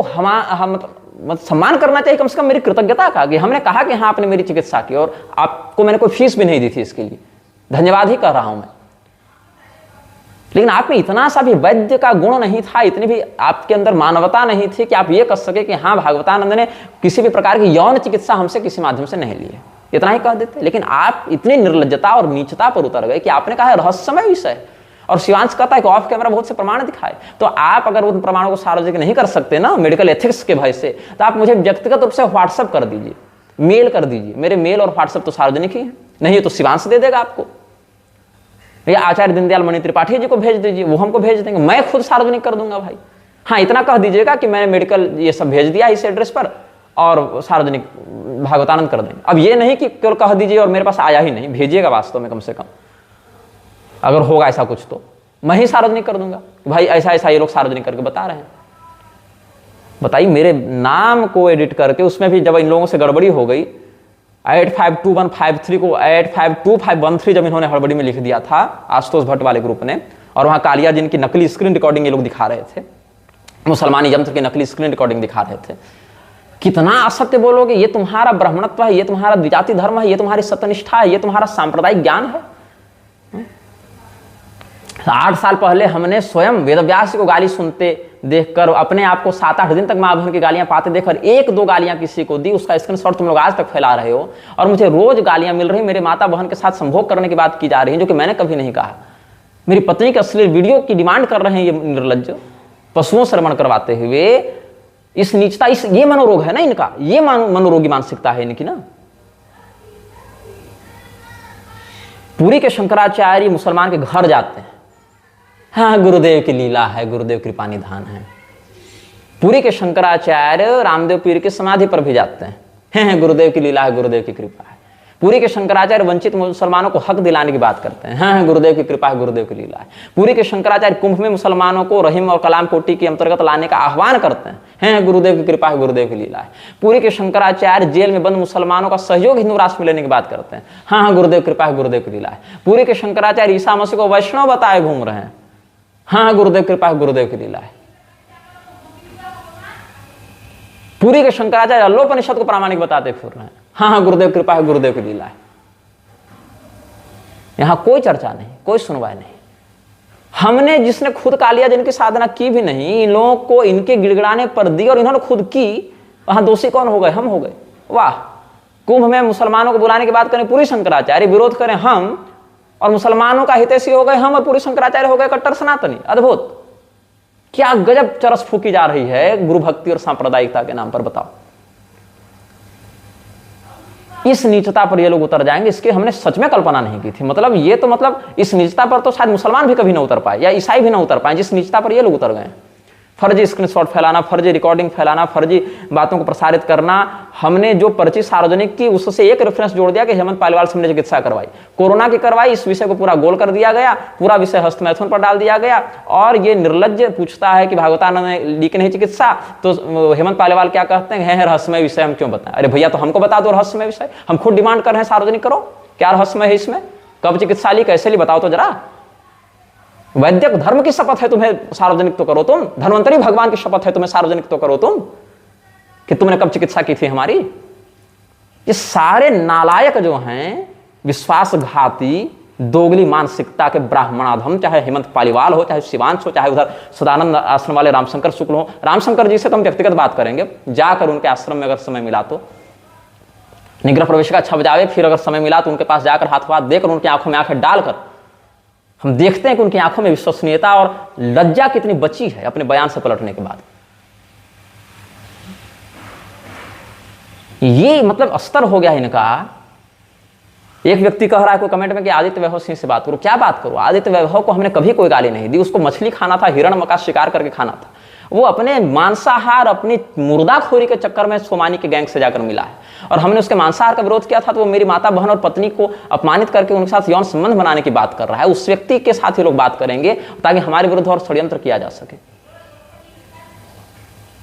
हम सम्मान करना चाहिए, कम से कम मेरी कृतज्ञता का, कि हमने कहा कि हाँ आपने मेरी चिकित्सा की, और आपको मैंने कोई फीस भी नहीं दी थी इसके लिए, धन्यवाद ही कर रहा हूं मैं। लेकिन आप में इतना सा भी वैद्य का गुण नहीं था, इतनी भी आपके अंदर मानवता नहीं थी कि आप ये कह सके कि हाँ भागवतानंद ने किसी भी प्रकार की यौन चिकित्सा हमसे किसी माध्यम से नहीं ली है, इतना ही कह देते। लेकिन आप इतनी निर्लज्जता और नीचता पर उतर गए कि आपने कहा रहस्यमय विषय, और शिवांश कहता है कि ऑफ कैमरा बहुत से प्रमाण दिखाए। तो आप अगर उन प्रमाणों को सार्वजनिक नहीं कर सकते ना मेडिकल एथिक्स के भय से, तो आप मुझे व्यक्तिगत रूप से व्हाट्सएप कर दीजिए, मेल कर दीजिए। मेरे मेल और व्हाट्सएप तो सार्वजनिक ही है, नहीं तो शिवांश दे देगा आपको। या आचार्य दीनदयाल मणि त्रिपाठी जी को भेज दीजिए, वो हमको भेज देंगे, मैं खुद सार्वजनिक कर दूंगा भाई। हाँ, इतना कह दीजिएगा कि मैंने मेडिकल ये सब भेज दिया इस एड्रेस पर और सार्वजनिक भागवतानंद कर देंगे। अब ये नहीं कि केवल कह दीजिए और मेरे पास आया ही नहीं, भेजिएगा वास्तव में, कम से कम अगर होगा ऐसा कुछ तो मैं ही सार्वजनिक कर दूंगा भाई ऐसा ऐसा ये लोग सार्वजनिक करके बता रहे हैं। बताइए, मेरे नाम को एडिट करके उसमें भी जब इन लोगों से गड़बड़ी हो गई, 852153 को 852513 जब इन्होंने हड़बड़ी में लिख दिया था आशुतोष भट्ट वाले ग्रुप ने, और वहां कालिया जिनकी नकली स्क्रीन रिकॉर्डिंग ये लोग दिखा रहे थे, मुसलमानी यंत्र की नकली स्क्रीन रिकॉर्डिंग दिखा रहे थे। कितना असत्य बोलोगे, ये तुम्हारा ब्राह्मणत्व है, ये तुम्हारा द्विजाति धर्म है, ये तुम्हारी सत्यनिष्ठा है, ये तुम्हारा सांप्रदायिक ज्ञान है। 8 साल पहले हमने स्वयं वेदव्यास को गाली सुनते देखकर, अपने आप को 7-8 दिन तक मां बहन की गालियां पाते देखकर 1-2 गालियां किसी को दी, उसका स्क्रीनशॉट तुम लोग आज तक फैला रहे हो, और मुझे रोज गालियां मिल रही, मेरे माता बहन के साथ संभोग करने की बात की जा रही है जो कि मैंने कभी नहीं कहा। मेरी पत्नी के अश्लील वीडियो की डिमांड कर रहे हैं ये निर्लज्ज, पशुओं श्रवण करवाते हुए। इस नीचता, ये मनोरोग है ना इनका, ये मनोरोगी मानसिकता है इनकी ना। पुरी के शंकराचार्य मुसलमान के घर जाते हैं, हाँ गुरुदेव की लीला है, गुरुदेव कृपा निधान है। पुरी के शंकराचार्य रामदेव पीर की समाधि पर भी जाते हैं, गुरुदेव की लीला है, गुरुदेव की कृपा है। पुरी के शंकराचार्य वंचित मुसलमानों को हक दिलाने की बात करते हैं, हाँ गुरुदेव की कृपा है, गुरुदेव की लीला है। पुरी के शंकराचार्य कुंभ में मुसलमानों को रहीम और कलाम कोटी के अंतर्गत लाने का आह्वान करते हैं, गुरुदेव की कृपा है, गुरुदेव की लीला है। पुरी के शंकराचार्य जेल में बंद मुसलमानों का सहयोग हिंदू राष्ट्र में लेने की बात करते हैं, हाँ गुरुदेव कृपा है, गुरुदेव की लीला है। पुरी के शंकराचार्य ईसा मसीह को वैष्णव बताए घूम रहे हैं, हाँ गुरुदेव कृपा है, गुरुदेव की लीला है। पुरी के शंकराचार्य अल्लोपनिषद को प्रामाणिक बताते फिर रहे हैं, हाँ गुरुदेव कृपा है, गुरुदेव की लीला है। यहां कोई चर्चा नहीं, कोई सुनवाई नहीं। हमने, जिसने खुद कालिया जिनकी साधना की भी नहीं, इन लोगों को इनके गिड़गिड़ाने पर दी और इन्होंने खुद की, वहां दोषी कौन हो गए? हम हो गए। वाह, कुंभ में मुसलमानों को बुलाने की बात करें पुरी शंकराचार्य, विरोध करें हम, और मुसलमानों का हितैषी हो गए हम, और पुरी शंकराचार्य हो गए कट्टर सनातनी। अद्भुत, क्या गजब चरस फूकी जा रही है गुरु भक्ति और सांप्रदायिकता के नाम पर। बताओ, इस नीचता पर ये लोग उतर जाएंगे, इसकी हमने सच में कल्पना नहीं की थी। मतलब ये तो, मतलब इस नीचता पर तो शायद मुसलमान भी कभी ना उतर पाए, या ईसाई भी ना उतर पाए, जिस नीचता पर ये लोग उतर गए। फर्जी स्क्रीनशॉट फैलाना, फर्जी रिकॉर्डिंग फैलाना, फर्जी बातों को प्रसारित करना। हमने जो पर्ची सार्वजनिक की उससे एक रेफरेंस जोड़ दिया कि हेमंत पालीवाल से हमने चिकित्सा करवाई, कोरोना की करवाई, इस विषय को पूरा गोल कर दिया गया, पूरा विषय हस्तमैथुन पर डाल दिया गया। और ये निर्लज्ज पूछता है कि भागवतानंद ने ली कि नहीं चिकित्सा, तो हेमंत पालीवाल क्या कहते हैं, है रहस्यमय विषय, हम क्यों बताएं? अरे भैया, तो हमको बता दो रहस्यमय विषय, हम खुद डिमांड कर रहे हैं सार्वजनिक करो, क्या रहस्यमय है इसमें? कब चिकित्सा ली, कैसे ली, बताओ तो जरा। वैदिक धर्म की शपथ है, तुम्हें सार्वजनिक तो करो तुम। धन्वंतरी भगवान की शपथ है, तुम्हें सार्वजनिक तो करो तुम, कि तुमने कब चिकित्सा की थी हमारी। ये सारे नालायक जो हैं, विश्वासघाती, दोगली मानसिकता के ब्राह्मणाधम, चाहे हेमंत पालीवाल हो, चाहे शिवांश हो, चाहे उधर सदानंद आश्रम वाले रामशंकर शुक्ल हो। रामशंकर जी से तो हम व्यक्तिगत बात करेंगे, जाकर उनके आश्रम में अगर समय मिला तो, निग्रह प्रवेशिका छप जावे, फिर अगर समय मिला तो उनके पास जाकर हाथ हाथ देकर उनकी आंखों में आंखें डालकर हम देखते हैं कि उनकी आंखों में विश्वसनीयता और लज्जा कितनी बची है अपने बयान से पलटने के बाद। ये मतलब अस्तर हो गया इनका। एक व्यक्ति कह रहा है कोई कमेंट में कि आदित्य वैभव सिंह से बात करो। क्या बात करो? आदित्य वैभव को हमने कभी कोई गाली नहीं दी, उसको मछली खाना था, हिरण मका शिकार करके खाना था। वो अपने मांसाहार, अपनी मुर्दाखोरी के चक्कर में सोमानी के गैंग से जाकर मिला है, और हमने उसके मांसाहार का विरोध किया था, तो वो मेरी माता बहन और पत्नी को अपमानित करके उनके साथ यौन संबंध बनाने की बात कर रहा है। उस व्यक्ति के साथ ही लोग बात करेंगे ताकि हमारे विरुद्ध और षड्यंत्र किया जा सके।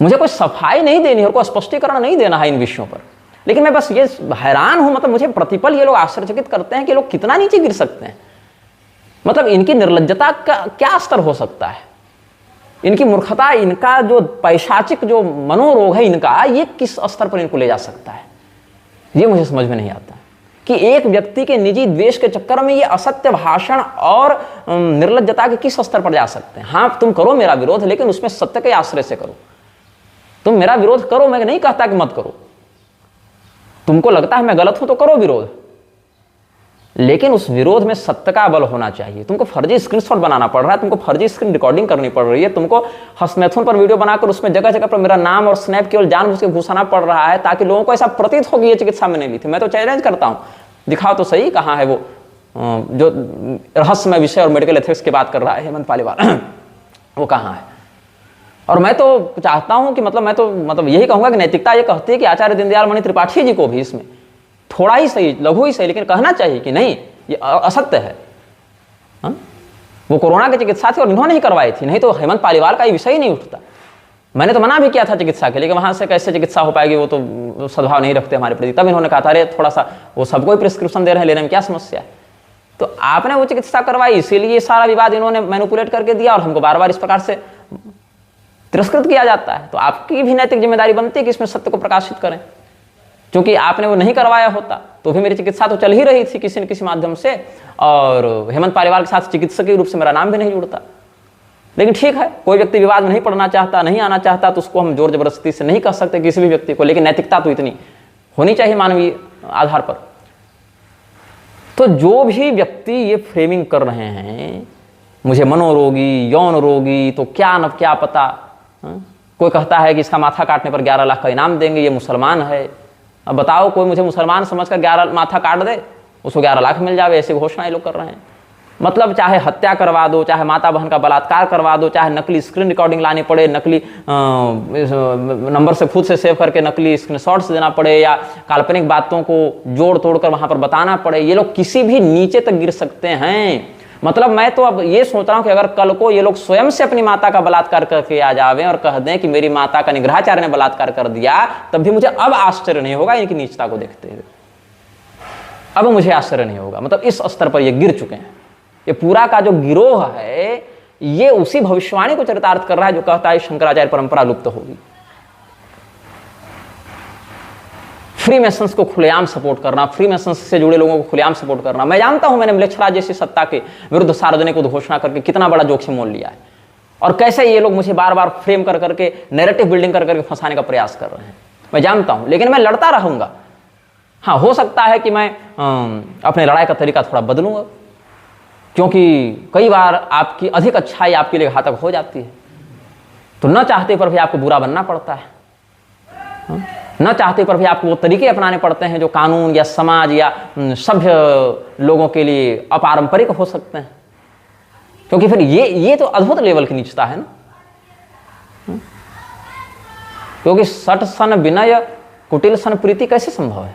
मुझे कोई सफाई नहीं देनी है और कोई स्पष्टीकरण नहीं देना है इन विषयों पर, लेकिन मैं बस ये हैरान हूं, मतलब मुझे प्रतिपल ये लोग आश्चर्यचकित करते हैं कि लोग कितना नीचे गिर सकते हैं। मतलब इनकी निर्लज्जता का क्या स्तर हो सकता है, इनकी मूर्खता, इनका जो पैशाचिक जो मनोरोग है इनका, ये किस स्तर पर इनको ले जा सकता है, ये मुझे समझ में नहीं आता। कि एक व्यक्ति के निजी द्वेष के चक्कर में ये असत्य भाषण और निर्लज्जता के किस स्तर पर जा सकते हैं। हाँ, तुम करो मेरा विरोध, लेकिन उसमें सत्य के आश्रय से करो। तुम मेरा विरोध करो, मैं नहीं कहता कि मत करो। तुमको लगता है मैं गलत हूं तो करो विरोध, लेकिन उस विरोध में सत्य का बल होना चाहिए। तुमको फर्जी स्क्रीनशॉट बनाना पड़ रहा है, तुमको फर्जी स्क्रीन रिकॉर्डिंग करनी पड़ रही है, तुमको हस्तमैथुन पर वीडियो बनाकर उसमें जगह जगह पर मेरा नाम और स्नैप केवल जानबूझ के घुसाना पड़ रहा है ताकि लोगों को ऐसा प्रतीत हो कि ये चिकित्सा में नहीं ली थी। मैं तो चैलेंज करता हूं, दिखाओ तो सही कहां है वो जो रहस्यमय विषय और मेडिकल एथिक्स की बात कर रहा है हेमंत पालीवाल वो कहाँ है। और मैं तो चाहता हूं कि मैं तो यही कहूंगा कि नैतिकता ये कहती है कि आचार्य दीनदयाल मणि त्रिपाठी जी को भी इसमें थोड़ा ही सही, लघु ही सही, लेकिन कहना चाहिए कि नहीं ये असत्य है। वो कोरोना की चिकित्सा थी और इन्होंने ही करवाई थी, नहीं तो हेमंत पालीवाल का ये विषय ही नहीं उठता। मैंने तो मना भी किया था चिकित्सा के लिए कि वहां से कैसे चिकित्सा हो पाएगी, वो तो सद्भाव नहीं रखते हमारे प्रति। तब इन्होंने कहा था अरे थोड़ा सा वो सबको ही प्रिस्क्रिप्शन दे रहे हैं, लेने में क्या समस्या है। तो आपने वो चिकित्सा करवाई, इसीलिए सारा विवाद इन्होंने मैनिपुलेट करके दिया और हमको बार बार इस प्रकार से तिरस्कृत किया जाता है। तो आपकी भी नैतिक जिम्मेदारी बनती है कि इसमें सत्य को प्रकाशित करें, क्योंकि आपने वो नहीं करवाया होता तो भी मेरी चिकित्सा तो चल ही रही थी किसी न किसी माध्यम से, और हेमंत पालीवाल के साथ चिकित्सकीय रूप से मेरा नाम भी नहीं जुड़ता। लेकिन ठीक है, कोई व्यक्ति विवाद में नहीं पढ़ना चाहता, नहीं आना चाहता, तो उसको हम जोर जबरदस्ती से नहीं कर सकते किसी भी व्यक्ति को, लेकिन नैतिकता तो इतनी होनी चाहिए मानवीय आधार पर। तो जो भी व्यक्ति ये फ्रेमिंग कर रहे हैं मुझे मनोरोगी, यौन रोगी, तो क्या न क्या पता, कोई कहता है कि इसका माथा काटने पर 11 लाख का इनाम देंगे, ये मुसलमान है। अब बताओ कोई मुझे मुसलमान समझकर 11 माथा काट दे, उसको 11 लाख मिल जावे, ऐसी घोषणाएं लोग कर रहे हैं। मतलब चाहे हत्या करवा दो, चाहे माता बहन का बलात्कार करवा दो, चाहे नकली स्क्रीन रिकॉर्डिंग लानी पड़े, नकली नंबर से खुद से सेव करके नकली स्क्रीनशॉट्स देना पड़े, या काल्पनिक बातों को जोड़ तोड़ कर वहां पर बताना पड़े, ये लोग किसी भी नीचे तक गिर सकते हैं। मतलब मैं तो अब ये सोच रहा हूं कि अगर कल को ये लोग स्वयं से अपनी माता का बलात्कार करके आ जावे और कह दें कि मेरी माता का निग्रहाचार्य ने बलात्कार कर दिया, तब भी मुझे अब आश्चर्य नहीं होगा इनकी नीचता को देखते हुए। अब मुझे आश्चर्य नहीं होगा। मतलब इस स्तर पर ये गिर चुके हैं। ये पूरा का जो गिरोह है ये उसी भविष्यवाणी को चरितार्थ कर रहा है जो कहता है शंकराचार्य परंपरा लुप्त होगी। फ्रीमेसन्स को खुलेआम सपोर्ट करना, फ्रीमेसन्स से जुड़े लोगों को खुलेआम सपोर्ट करना। मैं जानता हूं मैंने म्लेच्छराज जैसी सत्ता के विरुद्ध सार्वजनिक उद्घोषणा करके कितना बड़ा जोखिम मोल लिया है, और कैसे ये लोग मुझे बार बार फ्रेम कर करके नैरेटिव बिल्डिंग कर करके फंसाने का प्रयास कर रहे हैं। मैं जानता हूं, लेकिन मैं लड़ता रहूंगा। हाँ, हो सकता है कि मैं अपने लड़ाई का तरीका थोड़ा बदलूंगा, क्योंकि कई बार आपकी अधिक अच्छाई आपके लिए घातक हो जाती है। तो न चाहते पर भी आपको बुरा बनना पड़ता है, न चाहते पर भी आपको वो तरीके अपनाने पड़ते हैं जो कानून या समाज या सभ्य लोगों के लिए अपारंपरिक हो सकते हैं, क्योंकि फिर ये तो अद्भुत लेवल की नीचता है ना। क्योंकि सठ सन विनय कुटिल सन प्रीति कैसे संभव है।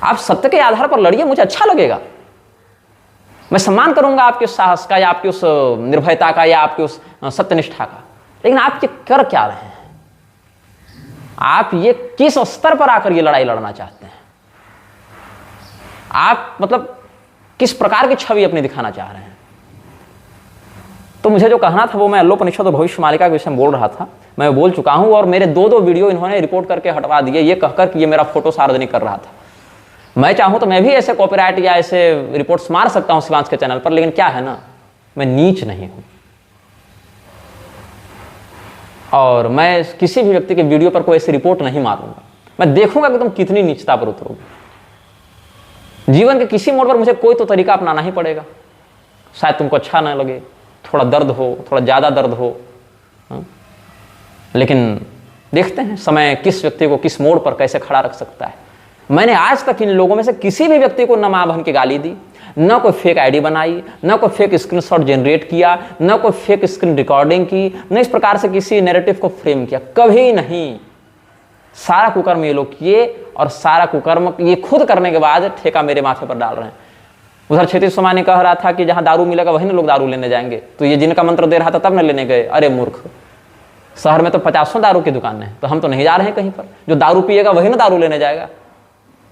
आप सत्य के आधार पर लड़िए, मुझे अच्छा लगेगा, मैं सम्मान करूंगा आपके उस साहस का या आपकी उस निर्भयता का या आपकी उस सत्यनिष्ठा का। लेकिन आप ये कर क्या रहे हैं? आप ये किस स्तर पर आकर ये लड़ाई लड़ना चाहते हैं? आप मतलब किस प्रकार की छवि अपनी दिखाना चाह रहे हैं? तो मुझे जो कहना था वो मैं अल्लोपनिषद और भविष्यमालिका के विषय में बोल रहा था, मैं बोल चुका हूं। और मेरे दो वीडियो इन्होंने रिपोर्ट करके हटवा दिए ये कहकर कि ये मेरा फोटो सार्वजनिक कर रहा था। मैं चाहूं तो मैं भी ऐसे कॉपीराइट या ऐसे रिपोर्ट्स मार सकता हूं शिवांश के चैनल पर, लेकिन क्या है ना, मैं नीच नहीं हूं और मैं किसी भी व्यक्ति के वीडियो पर कोई ऐसी रिपोर्ट नहीं मारूंगा। मैं देखूंगा कि तुम कितनी नीचता पर उतरोगे। जीवन के किसी मोड़ पर मुझे कोई तो तरीका अपनाना ही पड़ेगा। शायद तुमको अच्छा ना लगे, थोड़ा दर्द हो, थोड़ा ज्यादा दर्द हो, लेकिन देखते हैं समय किस व्यक्ति को किस मोड़ पर कैसे खड़ा रख सकता है। मैंने आज तक इन लोगों में से किसी भी व्यक्ति को न मां बहन की गाली दी, न कोई फेक आईडी बनाई, न कोई फेक स्क्रीनशॉट जनरेट किया, न कोई फेक स्क्रीन रिकॉर्डिंग की, न इस प्रकार से किसी नैरेटिव को फ्रेम किया, कभी नहीं। सारा कुकर्म ये लोग किए और सारा कुकर्म ये खुद करने के बाद ठेका मेरे माथे पर डाल रहे हैं। उधर क्षितिज सोमा ने कह रहा था कि जहां दारू मिलेगा वहीं लोग दारू लेने जाएंगे, तो ये जिनका मंत्र दे रहा था तब न लेने गए। अरे मूर्ख, शहर में तो 50 दारू की दुकानें हैं, तो हम तो नहीं जा रहे हैं कहीं पर। जो दारू पिएगा वही ना दारू लेने जाएगा।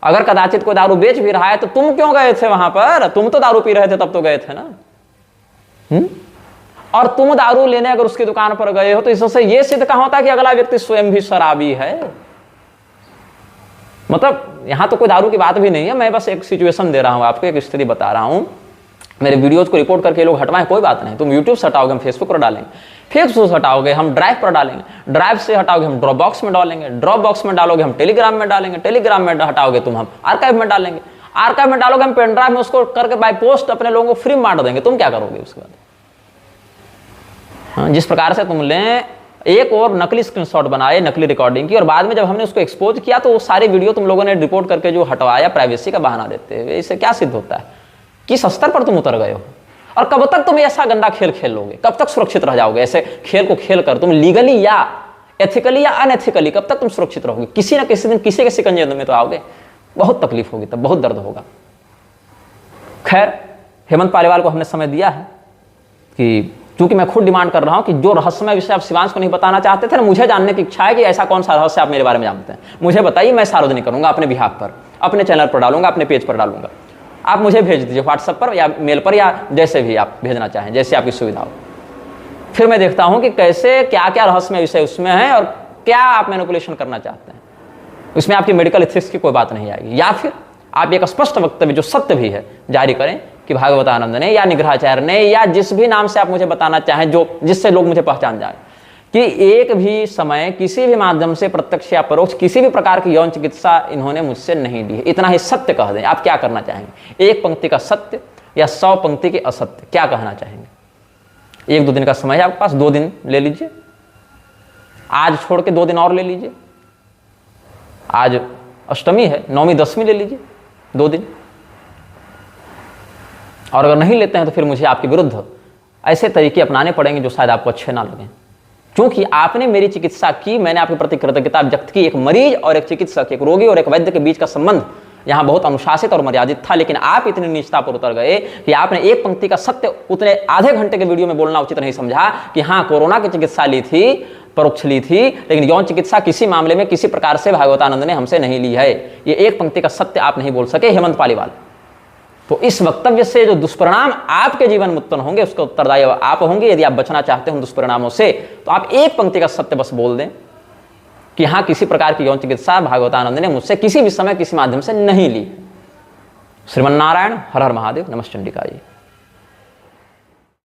अगर कदाचित कोई दारू बेच भी रहा है तो तुम क्यों गए थे वहां पर? तुम तो दारू पी रहे थे तब तो गए थे ना। और तुम दारू लेने अगर उसकी दुकान पर गए हो तो इससे यह सिद्ध कहां होता कि अगला व्यक्ति स्वयं भी शराबी है। मतलब यहां तो कोई दारू की बात भी नहीं है, मैं बस एक सिचुएशन दे रहा हूं आपको, एक स्थिति बता रहा हूं। मेरे वीडियोज को रिपोर्ट करके लोग हटवाएं कोई बात नहीं, तुम यूट्यूब से हटाओगे हम फेसबुक पर डालेंगे, फेसबुक से हटाओगे हम ड्राइव पर डालेंगे, ड्राइव से हटाओगे हम ड्रॉप बॉक्स में डालेंगे, ड्रॉप बॉक्स में डालोगे हम टेलीग्राम में डालेंगे, टेलीग्राम में हटाओगे तुम हम आर्काइव में डालेंगे, आर्काइव में डालोगे हम पेन ड्राइव में उसको करके बाय पोस्ट अपने लोगों को फ्री में बांट देंगे। तुम क्या करोगे उसके बाद? जिस प्रकार से तुमने एक और नकली स्क्रीनशॉट बनाए, नकली रिकॉर्डिंग की, और बाद में जब हमने उसको एक्सपोज किया तो वो सारे वीडियो तुम लोगों ने रिपोर्ट करके जो हटवाया प्राइवेसी का बहाना देते हुए, इससे क्या सिद्ध होता है? किस स्तर पर तुम उतर गए हो? और कब तक तुम ऐसा गंदा खेल खेल लोगे? कब तक सुरक्षित रह जाओगे? ऐसे खेल को खेल कर तुम लीगली या एथिकली या अनएथिकली कब तक तुम सुरक्षित रहोगे? किसी ना किसी दिन किसी के शिकंजे में तो आओगे, बहुत तकलीफ होगी, तब बहुत दर्द होगा। खैर, हेमंत पालीवाल को हमने समय दिया है कि क्योंकि मैं खुद डिमांड कर रहा हूं कि जो रहस्यमय विषय आप शिवांश को नहीं बताना चाहते थे ना, मुझे जानने की इच्छा है कि ऐसा कौन सा रहस्य आप मेरे बारे में जानते हैं, मुझे बताइए। मैं सार्वजनिक करूंगा अपने बिहाफ पर, अपने चैनल पर डालूंगा, अपने पेज पर डालूंगा। आप मुझे भेज दीजिए व्हाट्सएप पर या मेल पर, या जैसे भी आप भेजना चाहें, जैसे आपकी सुविधा हो। फिर मैं देखता हूं कि कैसे क्या क्या रहस्यमय विषय उसमें है और क्या आप मैनिपुलेशन करना चाहते हैं। उसमें आपकी मेडिकल एथिक्स की कोई बात नहीं आएगी, या फिर आप एक स्पष्ट वक्तव्य जो सत्य भी है जारी करें कि भागवतानंद ने या निग्रहाचार्य ने या जिस भी नाम से आप मुझे बताना चाहें, जो जिससे लोग मुझे पहचान जाए, कि एक भी समय किसी भी माध्यम से प्रत्यक्ष या परोक्ष किसी भी प्रकार की यौन चिकित्सा इन्होंने मुझसे नहीं ली है। इतना ही सत्य कह दें। आप क्या करना चाहेंगे? एक पंक्ति का सत्य या 100 पंक्ति के असत्य, क्या कहना चाहेंगे? 1-2 दिन का समय है आपके पास, 2 दिन ले लीजिए, आज छोड़ के 2 दिन और ले लीजिए। आज अष्टमी है, नवमी दसवीं ले लीजिए 2 दिन, और अगर नहीं लेते हैं तो फिर मुझे आपके विरुद्ध ऐसे तरीके अपनाने पड़ेंगे जो शायद आपको अच्छे ना लगें, क्योंकि आपने मेरी चिकित्सा की, मैंने आपके प्रति कृतज्ञता व्यक्त की। एक मरीज और एक चिकित्सक, एक रोगी और एक वैद्य के बीच का संबंध यहाँ बहुत अनुशासित और मर्यादित था, लेकिन आप इतनी नीचता पर उतर गए कि आपने एक पंक्ति का सत्य उतने आधे घंटे के वीडियो में बोलना उचित नहीं समझा कि हाँ, कोरोना की चिकित्सा ली थी, परोक्ष ली थी, लेकिन यौन चिकित्सा किसी मामले में किसी प्रकार से भागवतानंद ने हमसे नहीं ली है। ये एक पंक्ति का सत्य आप नहीं बोल सके हेमंत पालीवाल। तो इस वक्तव्य से जो दुष्परिणाम आपके जीवन में उत्पन्न होंगे उसका उत्तरदायी आप होंगे। यदि आप बचना चाहते हो दुष्परिणामों से, तो आप एक पंक्ति का सत्य बस बोल दें कि हाँ, किसी प्रकार की यौन चिकित्सा भागवतानंद ने मुझसे किसी भी समय किसी माध्यम से नहीं ली। श्रीमन्नारायण, हर हर महादेव, नमः चंडिका जी।